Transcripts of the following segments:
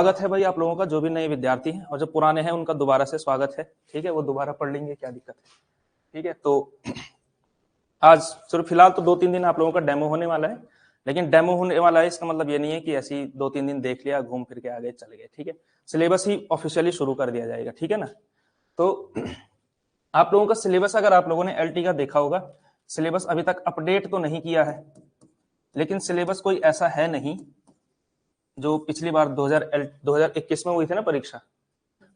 स्वागत है भाई आप लोगों का, जो भी नए विद्यार्थी हैं और जो पुराने हैं उनका दोबारा से स्वागत है। ठीक है, वो दोबारा पढ़ लेंगे, क्या दिक्कत है। ठीक है, तो आज सिर्फ फिलहाल तो 2-3 दिन आप लोगों का डेमो होने वाला है, लेकिन डेमो होने वाला है इसका मतलब ये नहीं है कि ऐसे ही 2-3 दिन देख लिया, घूम फिर के आगे चले गए। ठीक है, सिलेबस ही ऑफिशियली शुरू कर दिया जाएगा। ठीक है ना, तो आप लोगों का सिलेबस, अगर आप लोगों ने एलटी का देखा होगा, सिलेबस अभी तक अपडेट तो नहीं किया है, लेकिन सिलेबस कोई ऐसा है नहीं जो पिछली बार 2021 में हुई थी ना परीक्षा,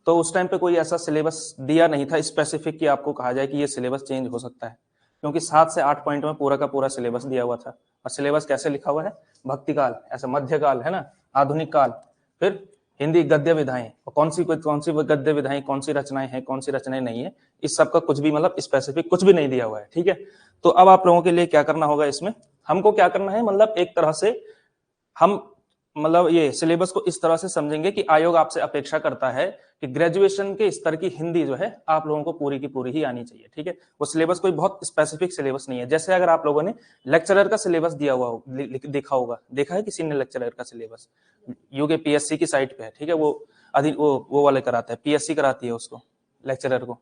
तो उस टाइम पे कोई ऐसा सिलेबस दिया नहीं था स्पेसिफिक कि आपको कहा जाए कि ये सिलेबस चेंज हो सकता है, क्योंकि 7 से 8 पॉइंट में पूरा का पूरा सिलेबस दिया हुआ था। और सिलेबस कैसे लिखा हुआ है, भक्तिकाल, ऐसा मध्यकाल है ना, आधुनिक काल, फिर हिंदी गद्य विधाएं, और कौन सी गद्य विधाएं, कौन सी रचनाएं हैं, कौन सी रचनाएं नहीं है, इस सब का कुछ भी मतलब स्पेसिफिक कुछ भी नहीं दिया हुआ है। ठीक है, तो अब आप लोगों के लिए क्या करना होगा, इसमें हमको क्या करना है, मतलब एक तरह से हम मतलब ये सिलेबस को इस तरह से समझेंगे कि आयोग आपसे अपेक्षा करता है कि ग्रेजुएशन के स्तर की हिंदी जो है आप लोगों को पूरी की पूरी ही आनी चाहिए। ठीक है, वो सिलेबस कोई बहुत स्पेसिफिक सिलेबस नहीं है। जैसे अगर आप लोगों ने लेक्चरर का सिलेबस दिया हुआ हो, देखा होगा, देखा है किसी ने लेक्चरर का सिलेबस, यूके पीएससी की साइट पे है। ठीक है, वो वाले कराता है, पीएससी कराती है उसको, लेक्चरर को।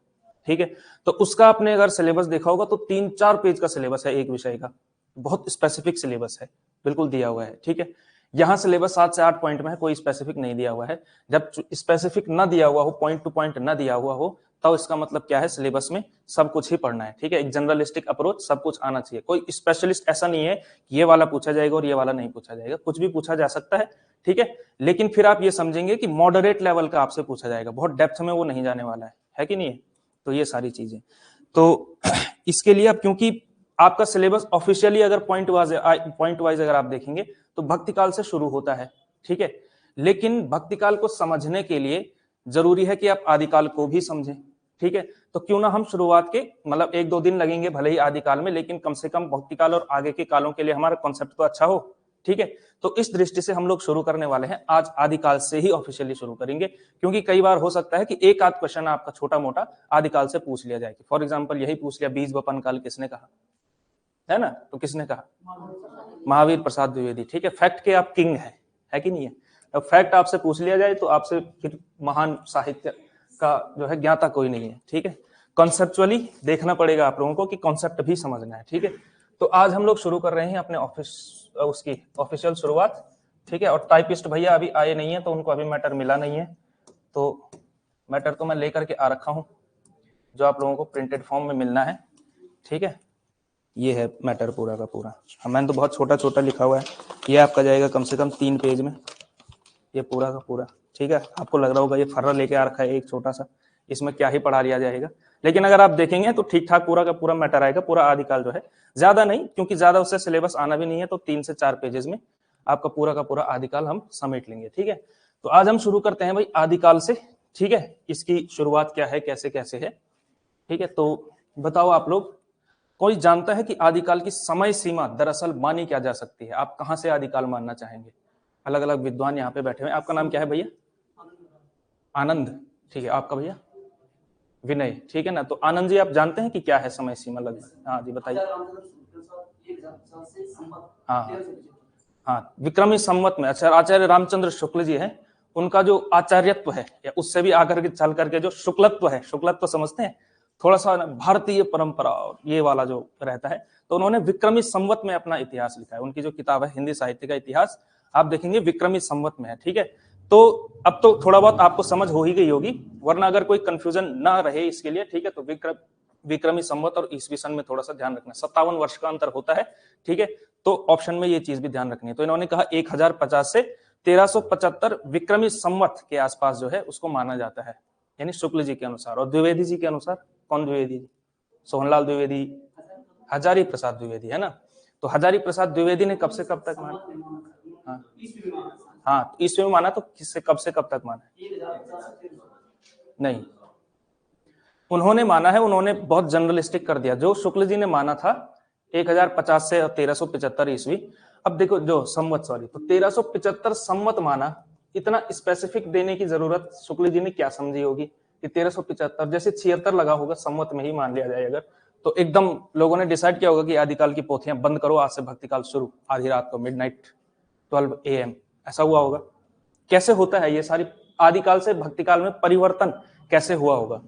ठीक है, तो उसका आपने अगर सिलेबस देखा होगा तो 3-4 पेज का सिलेबस है एक विषय का, बहुत स्पेसिफिक सिलेबस है, बिल्कुल दिया हुआ है। ठीक है, यहाँ सिलेबस 7 से 8 पॉइंट में है, कोई स्पेसिफिक नहीं दिया हुआ है। जब स्पेसिफिक ना दिया हुआ हो, पॉइंट टू पॉइंट ना दिया हुआ हो, तो इसका मतलब क्या है, सिलेबस में सब कुछ ही पढ़ना है। ठीक है, एक जनरलिस्टिक अप्रोच, सब कुछ आना चाहिए। कोई स्पेशलिस्ट ऐसा नहीं है कि ये वाला पूछा जाएगा और ये वाला नहीं पूछा जाएगा, कुछ भी पूछा जा सकता है। ठीक है, लेकिन फिर आप ये समझेंगे कि मॉडरेट लेवल का आपसे पूछा जाएगा, बहुत डेप्थ में वो नहीं जाने वाला है कि नहीं है। तो ये सारी चीजें, तो इसके लिए अब क्योंकि आपका सिलेबस ऑफिशियली अगर पॉइंट वाइज अगर आप देखेंगे तो भक्तिकाल से शुरू होता है। ठीक है, लेकिन भक्तिकाल को समझने के लिए जरूरी है कि आप आदिकाल को भी समझें। ठीक है, तो क्यों ना हम शुरुआत के मतलब 1-2 दिन लगेंगे भले ही आदिकाल में, लेकिन कम से कम भक्तिकाल और आगे के कालों के लिए हमारा कॉन्सेप्ट तो अच्छा हो। ठीक है, तो इस दृष्टि से हम लोग शुरू करने वाले हैं, आज आदिकाल से ही ऑफिशियली शुरू करेंगे, क्योंकि कई बार हो सकता है कि एक आध क्वेश्चन आपका छोटा मोटा आदिकाल से पूछ लिया जाए। फॉर एग्जाम्पल यही पूछ लिया, बीज वपन काल किसने कहा है ना, तो किसने कहा, महावीर प्रसाद द्विवेदी। ठीक है, फैक्ट के आप किंग है कि नहीं है। अब फैक्ट आपसे पूछ लिया जाए तो आपसे फिर महान साहित्य का जो है ज्ञाता कोई नहीं है। ठीक है, कॉन्सेप्चुअली देखना पड़ेगा आप लोगों को कि कॉन्सेप्ट भी समझना है। ठीक है, तो आज हम लोग शुरू कर रहे हैं अपने उसकी ऑफिशियल शुरुआत। ठीक है, और टाइपिस्ट भैया अभी आए नहीं है, तो उनको अभी मैटर मिला नहीं है, तो मैटर तो मैं लेकर के आ रखा हूं, जो आप लोगों को प्रिंटेड फॉर्म में मिलना है। ठीक है, ये है मैटर पूरा का पूरा। मैंने तो बहुत छोटा छोटा लिखा हुआ है, ये आपका जाएगा कम से कम 3 पेज में, ये पूरा का पूरा। ठीक है, आपको लग रहा होगा ये फर्रा लेके आ रखा है एक छोटा सा, इसमें क्या ही पढ़ा लिया जाएगा, लेकिन अगर आप देखेंगे तो ठीक ठाक पूरा का पूरा मैटर आएगा, पूरा आदिकाल जो है। ज्यादा नहीं, क्योंकि ज्यादा उससे सिलेबस आना भी नहीं है, तो 3 से 4 पेजेस में आपका पूरा का पूरा आदिकाल हम समेट लेंगे। ठीक है, तो आज हम शुरू करते हैं भाई आदिकाल से। ठीक है, इसकी शुरुआत क्या है, कैसे कैसे है। ठीक है, तो बताओ आप लोग, कोई जानता है कि आदिकाल की समय सीमा दरअसल मानी क्या जा सकती है, आप कहां से आदिकाल मानना चाहेंगे। अलग अलग विद्वान यहाँ पे बैठे हुए हैं। आपका नाम क्या है भैया, आनंद। ठीक है, आपका भैया विनय। ठीक है ना, तो आनंद जी आप जानते हैं कि क्या है समय सीमा लगभग, हाँ जी बताइए। हाँ हाँ, विक्रमी संवत में, अच्छा आचार्य रामचंद्र शुक्ल जी हैं, उनका जो आचार्यत्व है या उससे भी आकर के चल करके जो शुक्लत्व है, शुक्लत्व समझते हैं, थोड़ा सा भारतीय परंपरा और ये वाला जो रहता है, तो उन्होंने विक्रमी संवत में अपना इतिहास लिखा है। उनकी जो किताब है हिंदी साहित्य का इतिहास, आप देखेंगे विक्रमी संवत में है। ठीक है, तो अब तो थोड़ा बहुत आपको समझ हो ही गई होगी, वरना अगर कोई कंफ्यूजन ना रहे इसके लिए, ठीक है, तो विक्रमी संवत और ईस्वी सन में थोड़ा सा ध्यान रखना, 57 वर्ष का अंतर होता है। ठीक है, तो ऑप्शन में ये चीज भी ध्यान रखनी है। तो इन्होंने कहा 1050 से 1375 विक्रमी संवत के आसपास जो है उसको माना जाता है, यानी शुक्ल जी के अनुसार। और द्विवेदी जी के अनुसार, कौन द्विवेदी जी, सोहनलाल द्विवेदी, हजारी प्रसाद द्विवेदी है ना, तो हजारी प्रसाद द्विवेदी ने कब से कब तक माना, हाँ ईस्वी में माना, तो किससे कब से कब तक माना, नहीं उन्होंने माना है, उन्होंने बहुत जनरलिस्टिक कर दिया। जो शुक्ल जी ने माना था 1050 से 1375 ईस्वी, अब देखो जो संवत, सॉरी, तो 1375 संवत माना, इतना स्पेसिफिक देने की जरूरत शुक्ल जी ने क्या समझी होगी कि 1375 जैसे 76 लगा होगा, संवत में ही मान लिया जाए अगर, तो एकदम लोगों ने डिसाइड किया होगा कि आदिकाल की पोथियां बंद करो, आज से भक्तिकाल शुरू, आधी रात को मिडनाइट 12 AM, ऐसा हुआ होगा। कैसे होता है ये सारी आदिकाल से भक्तिकाल में परिवर्तन कैसे हुआ होगा।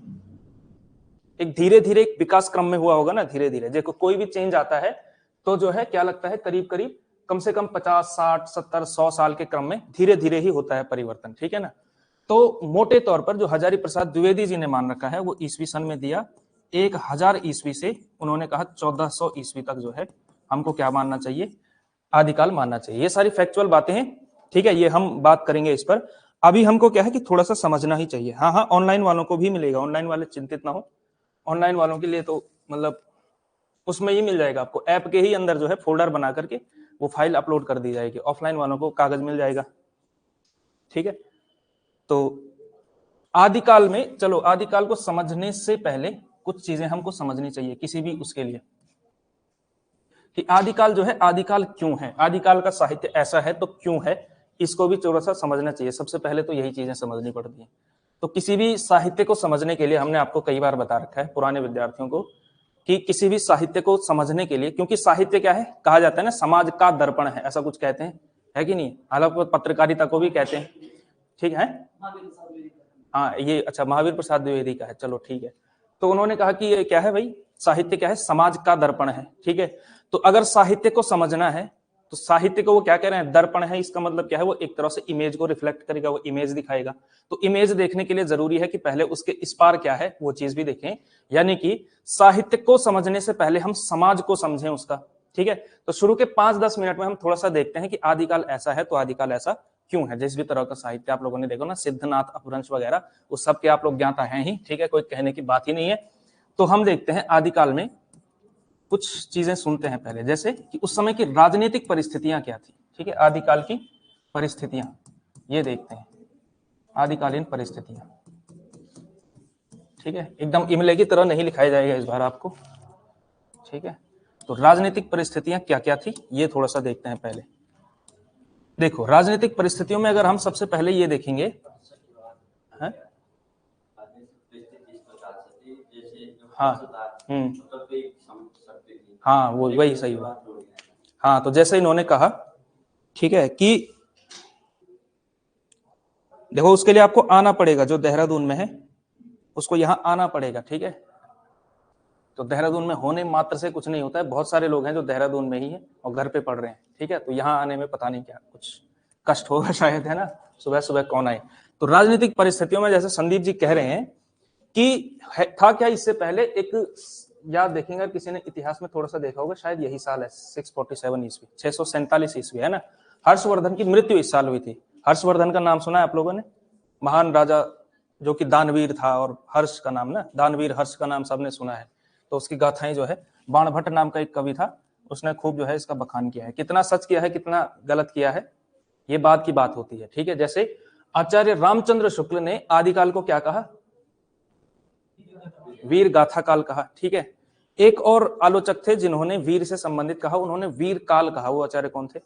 एक धीरे धीरे एक विकास क्रम में हुआ होगा ना, धीरे धीरे। देखो कोई भी चेंज आता है तो जो है क्या लगता है, करीब करीब कम से कम 50, 60, 70, 100 साल के क्रम में धीरे धीरे ही होता है परिवर्तन, ठीक है ना। तो मोटे तौर पर जो हजारी प्रसाद द्विवेदी जी ने मान रखा है वो ईस्वी सन में दिया 1000 ईस्वी से उन्होंने कहा 1400 ईस्वी तक जो है हमको क्या मानना चाहिए, आदिकाल मानना चाहिए। ये सारी फैक्चुअल बातें हैं, ठीक है, ये हम बात करेंगे इस पर। अभी हमको क्या है कि थोड़ा सा समझना ही चाहिए। हाँ हाँ, ऑनलाइन वालों को भी मिलेगा, ऑनलाइन वाले चिंतित ना हो, ऑनलाइन वालों के लिए तो मतलब उसमें ही मिल जाएगा आपको, ऐप के ही अंदर जो है फोल्डर बना करके वो फाइल अपलोड कर दी जाएगी। ऑफलाइन वालों को कागज मिल जाएगा, ठीक है। तो आदिकाल में, चलो आदिकाल को समझने से पहले कुछ चीजें हमको समझनी चाहिए किसी भी उसके लिए, कि आदिकाल जो है, आदिकाल क्यों है, आदिकाल का साहित्य ऐसा है तो क्यों है, इसको भी थोड़ा सा समझना चाहिए। सबसे पहले तो यही चीजें समझनी पड़ती हैं। तो किसी भी साहित्य को समझने के लिए हमने आपको कई बार बता रखा है पुराने विद्यार्थियों को कि किसी भी साहित्य को समझने के लिए, क्योंकि साहित्य क्या है, कहा जाता है ना समाज का दर्पण है, ऐसा कुछ कहते हैं, है कि नहीं, हालांकि पत्रकारिता को भी कहते हैं, ठीक है। हाँ ये अच्छा महावीर प्रसाद द्विवेदी का है, चलो ठीक है। तो उन्होंने कहा कि ये क्या है भाई, साहित्य क्या है, समाज का दर्पण है, ठीक है। तो अगर साहित्य को समझना है तो साहित्य को वो क्या कह रहे हैं, दर्पण है, इसका मतलब क्या है, वो एक तरह से इमेज को रिफ्लेक्ट करेगा, वो इमेज दिखाएगा। तो इमेज देखने के लिए जरूरी है कि पहले उसके इस पार क्या है वो चीज भी देखें, यानी कि साहित्य को समझने से पहले हम समाज को समझें उसका, ठीक है। तो शुरू के 5-10 मिनट में हम थोड़ा सा देखते हैं कि आदिकाल ऐसा है तो आदिकाल ऐसा क्यों है। जिस भी तरह का साहित्य आप लोगों ने देखो ना, सिद्धनाथ अपभ्रंश वगैरह, उस सब के आप लोग ज्ञाता हैं ही, ठीक है, कोई कहने की बात ही नहीं है। तो हम देखते हैं आदिकाल में कुछ चीजें सुनते हैं पहले, जैसे कि उस समय की राजनीतिक परिस्थितियां क्या थी, ठीक है, आदिकाल की परिस्थितियां ये देखते हैं, आदिकालीन परिस्थितियां, ठीक है, एकदम इमले की तरह नहीं लिखाया जाएगा इस बार आपको, ठीक है। तो राजनीतिक परिस्थितियां क्या क्या थी ये थोड़ा सा देखते हैं पहले। देखो राजनीतिक परिस्थितियों में अगर हम सबसे पहले ये देखेंगे, है? हाँ हाँ वो वही सही बात। हाँ तो जैसे इन्होंने कहा, ठीक है, कि देखो उसके लिए आपको आना पड़ेगा, जो देहरादून में है उसको यहाँ आना पड़ेगा, ठीक है। तो देहरादून में होने मात्र से कुछ नहीं होता है, बहुत सारे लोग हैं जो देहरादून में ही है और घर पे पढ़ रहे हैं, ठीक है। तो यहाँ आने में पता नहीं क्या कुछ कष्ट होगा शायद, है ना, सुबह सुबह कौन आए। तो राजनीतिक परिस्थितियों में जैसे संदीप जी कह रहे हैं कि था क्या इससे पहले, एक याद देखेंगे किसी ने इतिहास में थोड़ा सा देखा होगा, शायद यही साल है 647 ईस्वी, 647 ईस्वी, है ना। हर्षवर्धन की मृत्यु इस साल हुई थी। हर्षवर्धन का नाम सुना है आप लोगों ने, महान राजा जो कि दानवीर था, और हर्ष का नाम ना, दानवीर हर्ष का नाम सबने सुना है। तो उसकी गाथाएं जो है, बाणभट्ट नाम का एक कवि था, उसने खूब जो है इसका बखान किया है। कितना सच किया है कितना गलत किया है ये बात की बात होती है, ठीक है। जैसे आचार्य रामचंद्र शुक्ल ने आदिकाल को क्या कहा, वीर गाथा काल कहा, ठीक है। एक और आलोचक थे जिन्होंने वीर से संबंधित कहा, उन्होंने वीर काल कहा। वो आचार्य कौन थे,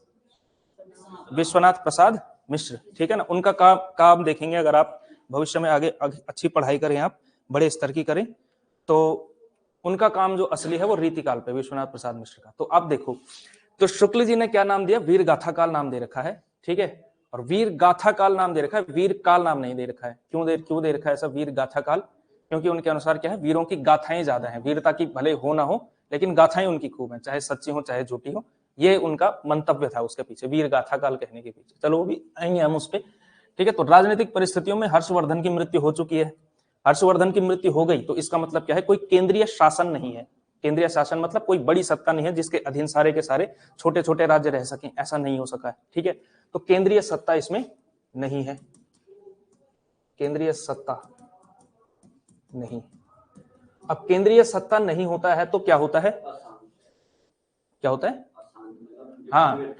विश्वनाथ प्रसाद मिश्र, ठीक है ना। उनका काम देखेंगे, अगर आप भविष्य में आगे अच्छी पढ़ाई करें, आप बड़े स्तर की करें, तो उनका काम जो असली है वो रीतिकाल पे, विश्वनाथ प्रसाद मिश्र का। तो आप देखो, तो शुक्ल जी ने क्या नाम दिया, वीर गाथा काल नाम दे रखा है, ठीक है। और वीर गाथा काल नाम दे रखा है, वीर काल नाम नहीं दे रखा है। क्यों दे रखा है ऐसा वीर गाथा काल, क्योंकि उनके अनुसार क्या है, वीरों की गाथाएं ज्यादा हैं, वीरता की भले हो ना हो लेकिन गाथाएं उनकी खूब हैं, चाहे सच्ची हो चाहे झूठी हो। ये उनका मंतव्य था उसके पीछे, वीर गाथा काल कहने के पीछे। चलो वो भी आएंगे हम उस पर, ठीक है। तो राजनीतिक परिस्थितियों में हर्षवर्धन की मृत्यु हो चुकी है। हर्षवर्धन की मृत्यु हो गई तो इसका मतलब क्या है, कोई केंद्रीय शासन नहीं है। केंद्रीय शासन मतलब कोई बड़ी सत्ता नहीं है जिसके अधीन सारे के सारे छोटे छोटे राज्य रह सकें, ऐसा नहीं हो सका है, ठीक है। तो केंद्रीय सत्ता इसमें नहीं है, केंद्रीय सत्ता नहीं। अब केंद्रीय सत्ता नहीं होता है तो क्या होता है, क्या होता है, हाँ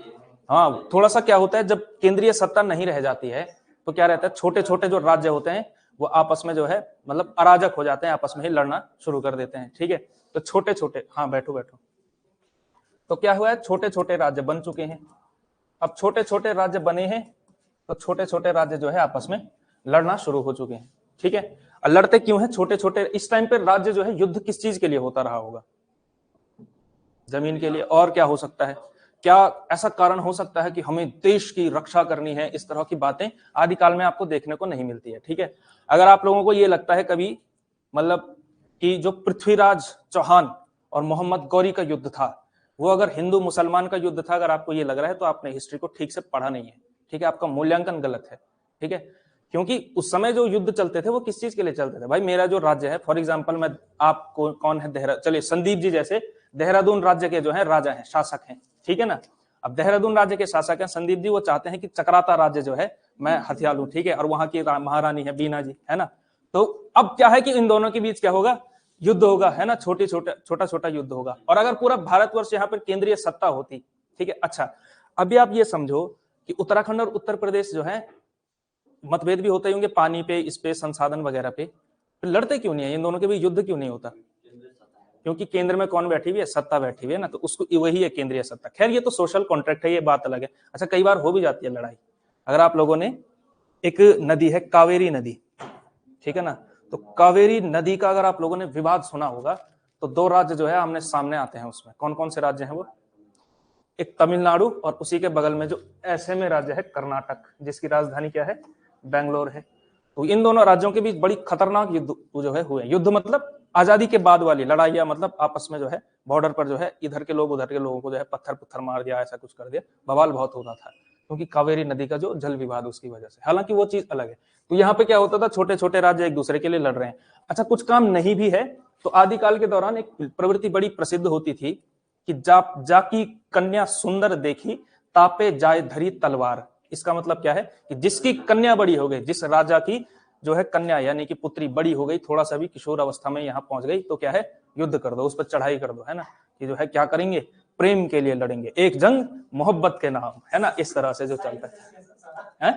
हाँ, थोड़ा सा क्या होता है, जब केंद्रीय सत्ता नहीं रह जाती है तो क्या रहता है, छोटे छोटे जो राज्य होते हैं वो आपस में जो है मतलब अराजक हो जाते हैं, आपस में ही लड़ना शुरू कर देते हैं, ठीक है। तो छोटे छोटे, हाँ बैठो बैठो, तो क्या हुआ है, छोटे छोटे राज्य बन चुके हैं। अब छोटे छोटे राज्य बने हैं तो छोटे छोटे राज्य जो है आपस में लड़ना शुरू हो चुके हैं, ठीक है। और लड़ते क्यों है छोटे छोटे, इस टाइम पे राज्य जो है युद्ध किस चीज के लिए होता रहा होगा, जमीन के लिए, और क्या हो सकता है, क्या ऐसा कारण हो सकता है कि हमें देश की रक्षा करनी है, इस तरह की बातें आदिकाल में आपको देखने को नहीं मिलती है। ठीक है, अगर आप लोगों को ये लगता है कभी मतलब कि जो पृथ्वीराज चौहान और मोहम्मद गौरी का युद्ध था वो अगर हिंदू मुसलमान का युद्ध था, अगर आपको ये लग रहा है तो आपने हिस्ट्री को ठीक से पढ़ा नहीं है। ठीक है, आपका मूल्यांकन गलत है। ठीक है, क्योंकि उस समय जो युद्ध चलते थे वो किस चीज के लिए चलते थे? भाई मेरा जो राज्य है, फॉर एग्जांपल मैं आपको कौन है चलिए संदीप जी जैसे देहरादून राज्य के जो है राजा हैं, शासक हैं। ठीक है ना, अब देहरादून राज्य के शासक हैं संदीप जी, वो चाहते हैं कि चक्राता राज्य जो है मैं हथिया लूं। ठीक है, और वहां की महारानी है बीना जी, है ना। तो अब क्या है कि इन दोनों के बीच क्या होगा? युद्ध होगा, है ना, छोटा छोटा युद्ध होगा। और अगर पूरा भारतवर्ष यहाँ पर केंद्रीय सत्ता होती, ठीक है, अच्छा अभी आप ये समझो कि उत्तराखंड और उत्तर प्रदेश जो है मतभेद भी होते होंगे पानी पे, इस पे, संसाधन वगैरह पे, तो लड़ते क्यों नहीं है? इन दोनों के बीच युद्ध क्यों नहीं होता? क्योंकि केंद्र में कौन बैठी हुई है? सत्ता बैठी हुई है ना, तो उसको वही है केंद्रीय सत्ता। खैर ये तो सोशल कॉन्ट्रैक्ट है, ये बात अलग है। अच्छा कई बार हो भी जाती है लड़ाई। अगर आप लोगों ने एक नदी है कावेरी नदी, ठीक है ना, तो कावेरी नदी का अगर आप लोगों ने विवाद सुना होगा तो दो राज्य जो है आमने सामने आते हैं। उसमें कौन कौन से राज्य हैं? वो एक तमिलनाडु और उसी के बगल में जो ऐसे में राज्य है कर्नाटक, जिसकी राजधानी क्या है? बेंगलोर है। तो इन दोनों राज्यों के बीच बड़ी खतरनाक युद्ध जो है हुए। युद्ध मतलब आजादी के बाद वाली लड़ाइयां, मतलब आपस में जो है बॉर्डर पर जो है इधर के लोग उधर के लोगों को जो है पत्थर मार दिया, ऐसा कुछ कर दिया, बवाल बहुत होता था क्योंकि कावेरी नदी का जो जल विवाद उसकी वजह से। हालांकि वो चीज अलग है। तो यहाँ पे क्या होता था? छोटे छोटे राज्य एक दूसरे के लिए लड़ रहे हैं। अच्छा कुछ काम नहीं भी है तो आदिकाल के दौरान एक प्रवृत्ति बड़ी प्रसिद्ध होती थी कि जाकी कन्या सुंदर देखी तापे जाए धरी तलवार। इसका मतलब क्या है कि जिसकी कन्या बड़ी हो गई, जिस राजा की जो है कन्या यानी कि पुत्री बड़ी हो गई, थोड़ा सा भी किशोर अवस्था में यहाँ पहुंच गई, तो क्या है? युद्ध कर दो, उस पर चढ़ाई कर दो, है ना। कि जो है क्या करेंगे? प्रेम के लिए लड़ेंगे, एक जंग मोहब्बत के नाम, है ना। इस तरह से जो चलता है।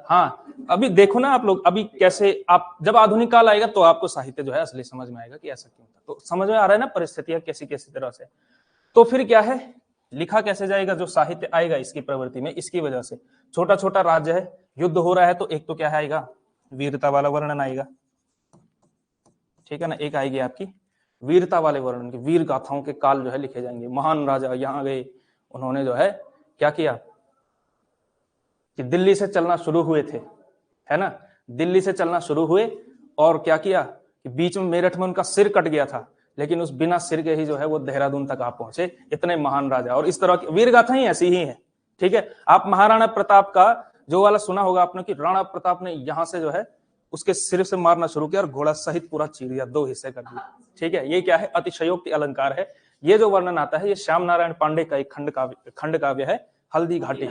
हाँ अभी देखो ना आप लोग, अभी कैसे आप जब आधुनिक काल आएगा तो आपको साहित्य जो है असली समझ में आएगा कि ऐसा क्यों था। तो समझ में आ रहा है ना परिस्थितियां कैसी कैसी तरह से। तो फिर क्या है? लिखा कैसे जाएगा? जो साहित्य आएगा इसकी प्रवृत्ति में, इसकी वजह से छोटा छोटा राज्य है, युद्ध हो रहा है, तो एक तो क्या आएगा? वीरता वाला वर्णन आएगा। ठीक है ना, एक आएगी आपकी वीरता वाले वर्णन की, वीर गाथाओं के काल जो है लिखे जाएंगे। महान राजा यहाँ गए, उन्होंने जो है क्या किया कि दिल्ली से चलना शुरू हुए थे, है ना, दिल्ली से चलना शुरू हुए और क्या किया कि बीच में मेरठ में उनका सिर कट गया था, लेकिन उस बिना सिर के ही जो है वो देहरादून तक आप पहुंचे। इतने महान राजा, और इस तरह की वीर गाथा ही ऐसी ही है। ठीक है, आप महाराणा प्रताप का जो वाला सुना होगा आपने कि राणा प्रताप ने यहां से जो है उसके सिर से मारना शुरू किया और घोड़ा सहित पूरा चीर दिया, दो हिस्से कर दिया। ठीक है, ये क्या है? अतिशयोक्ति अलंकार है। ये जो वर्णन आता है ये श्याम नारायण पांडे का एक खंड काव्य है, हल्दी घाटी।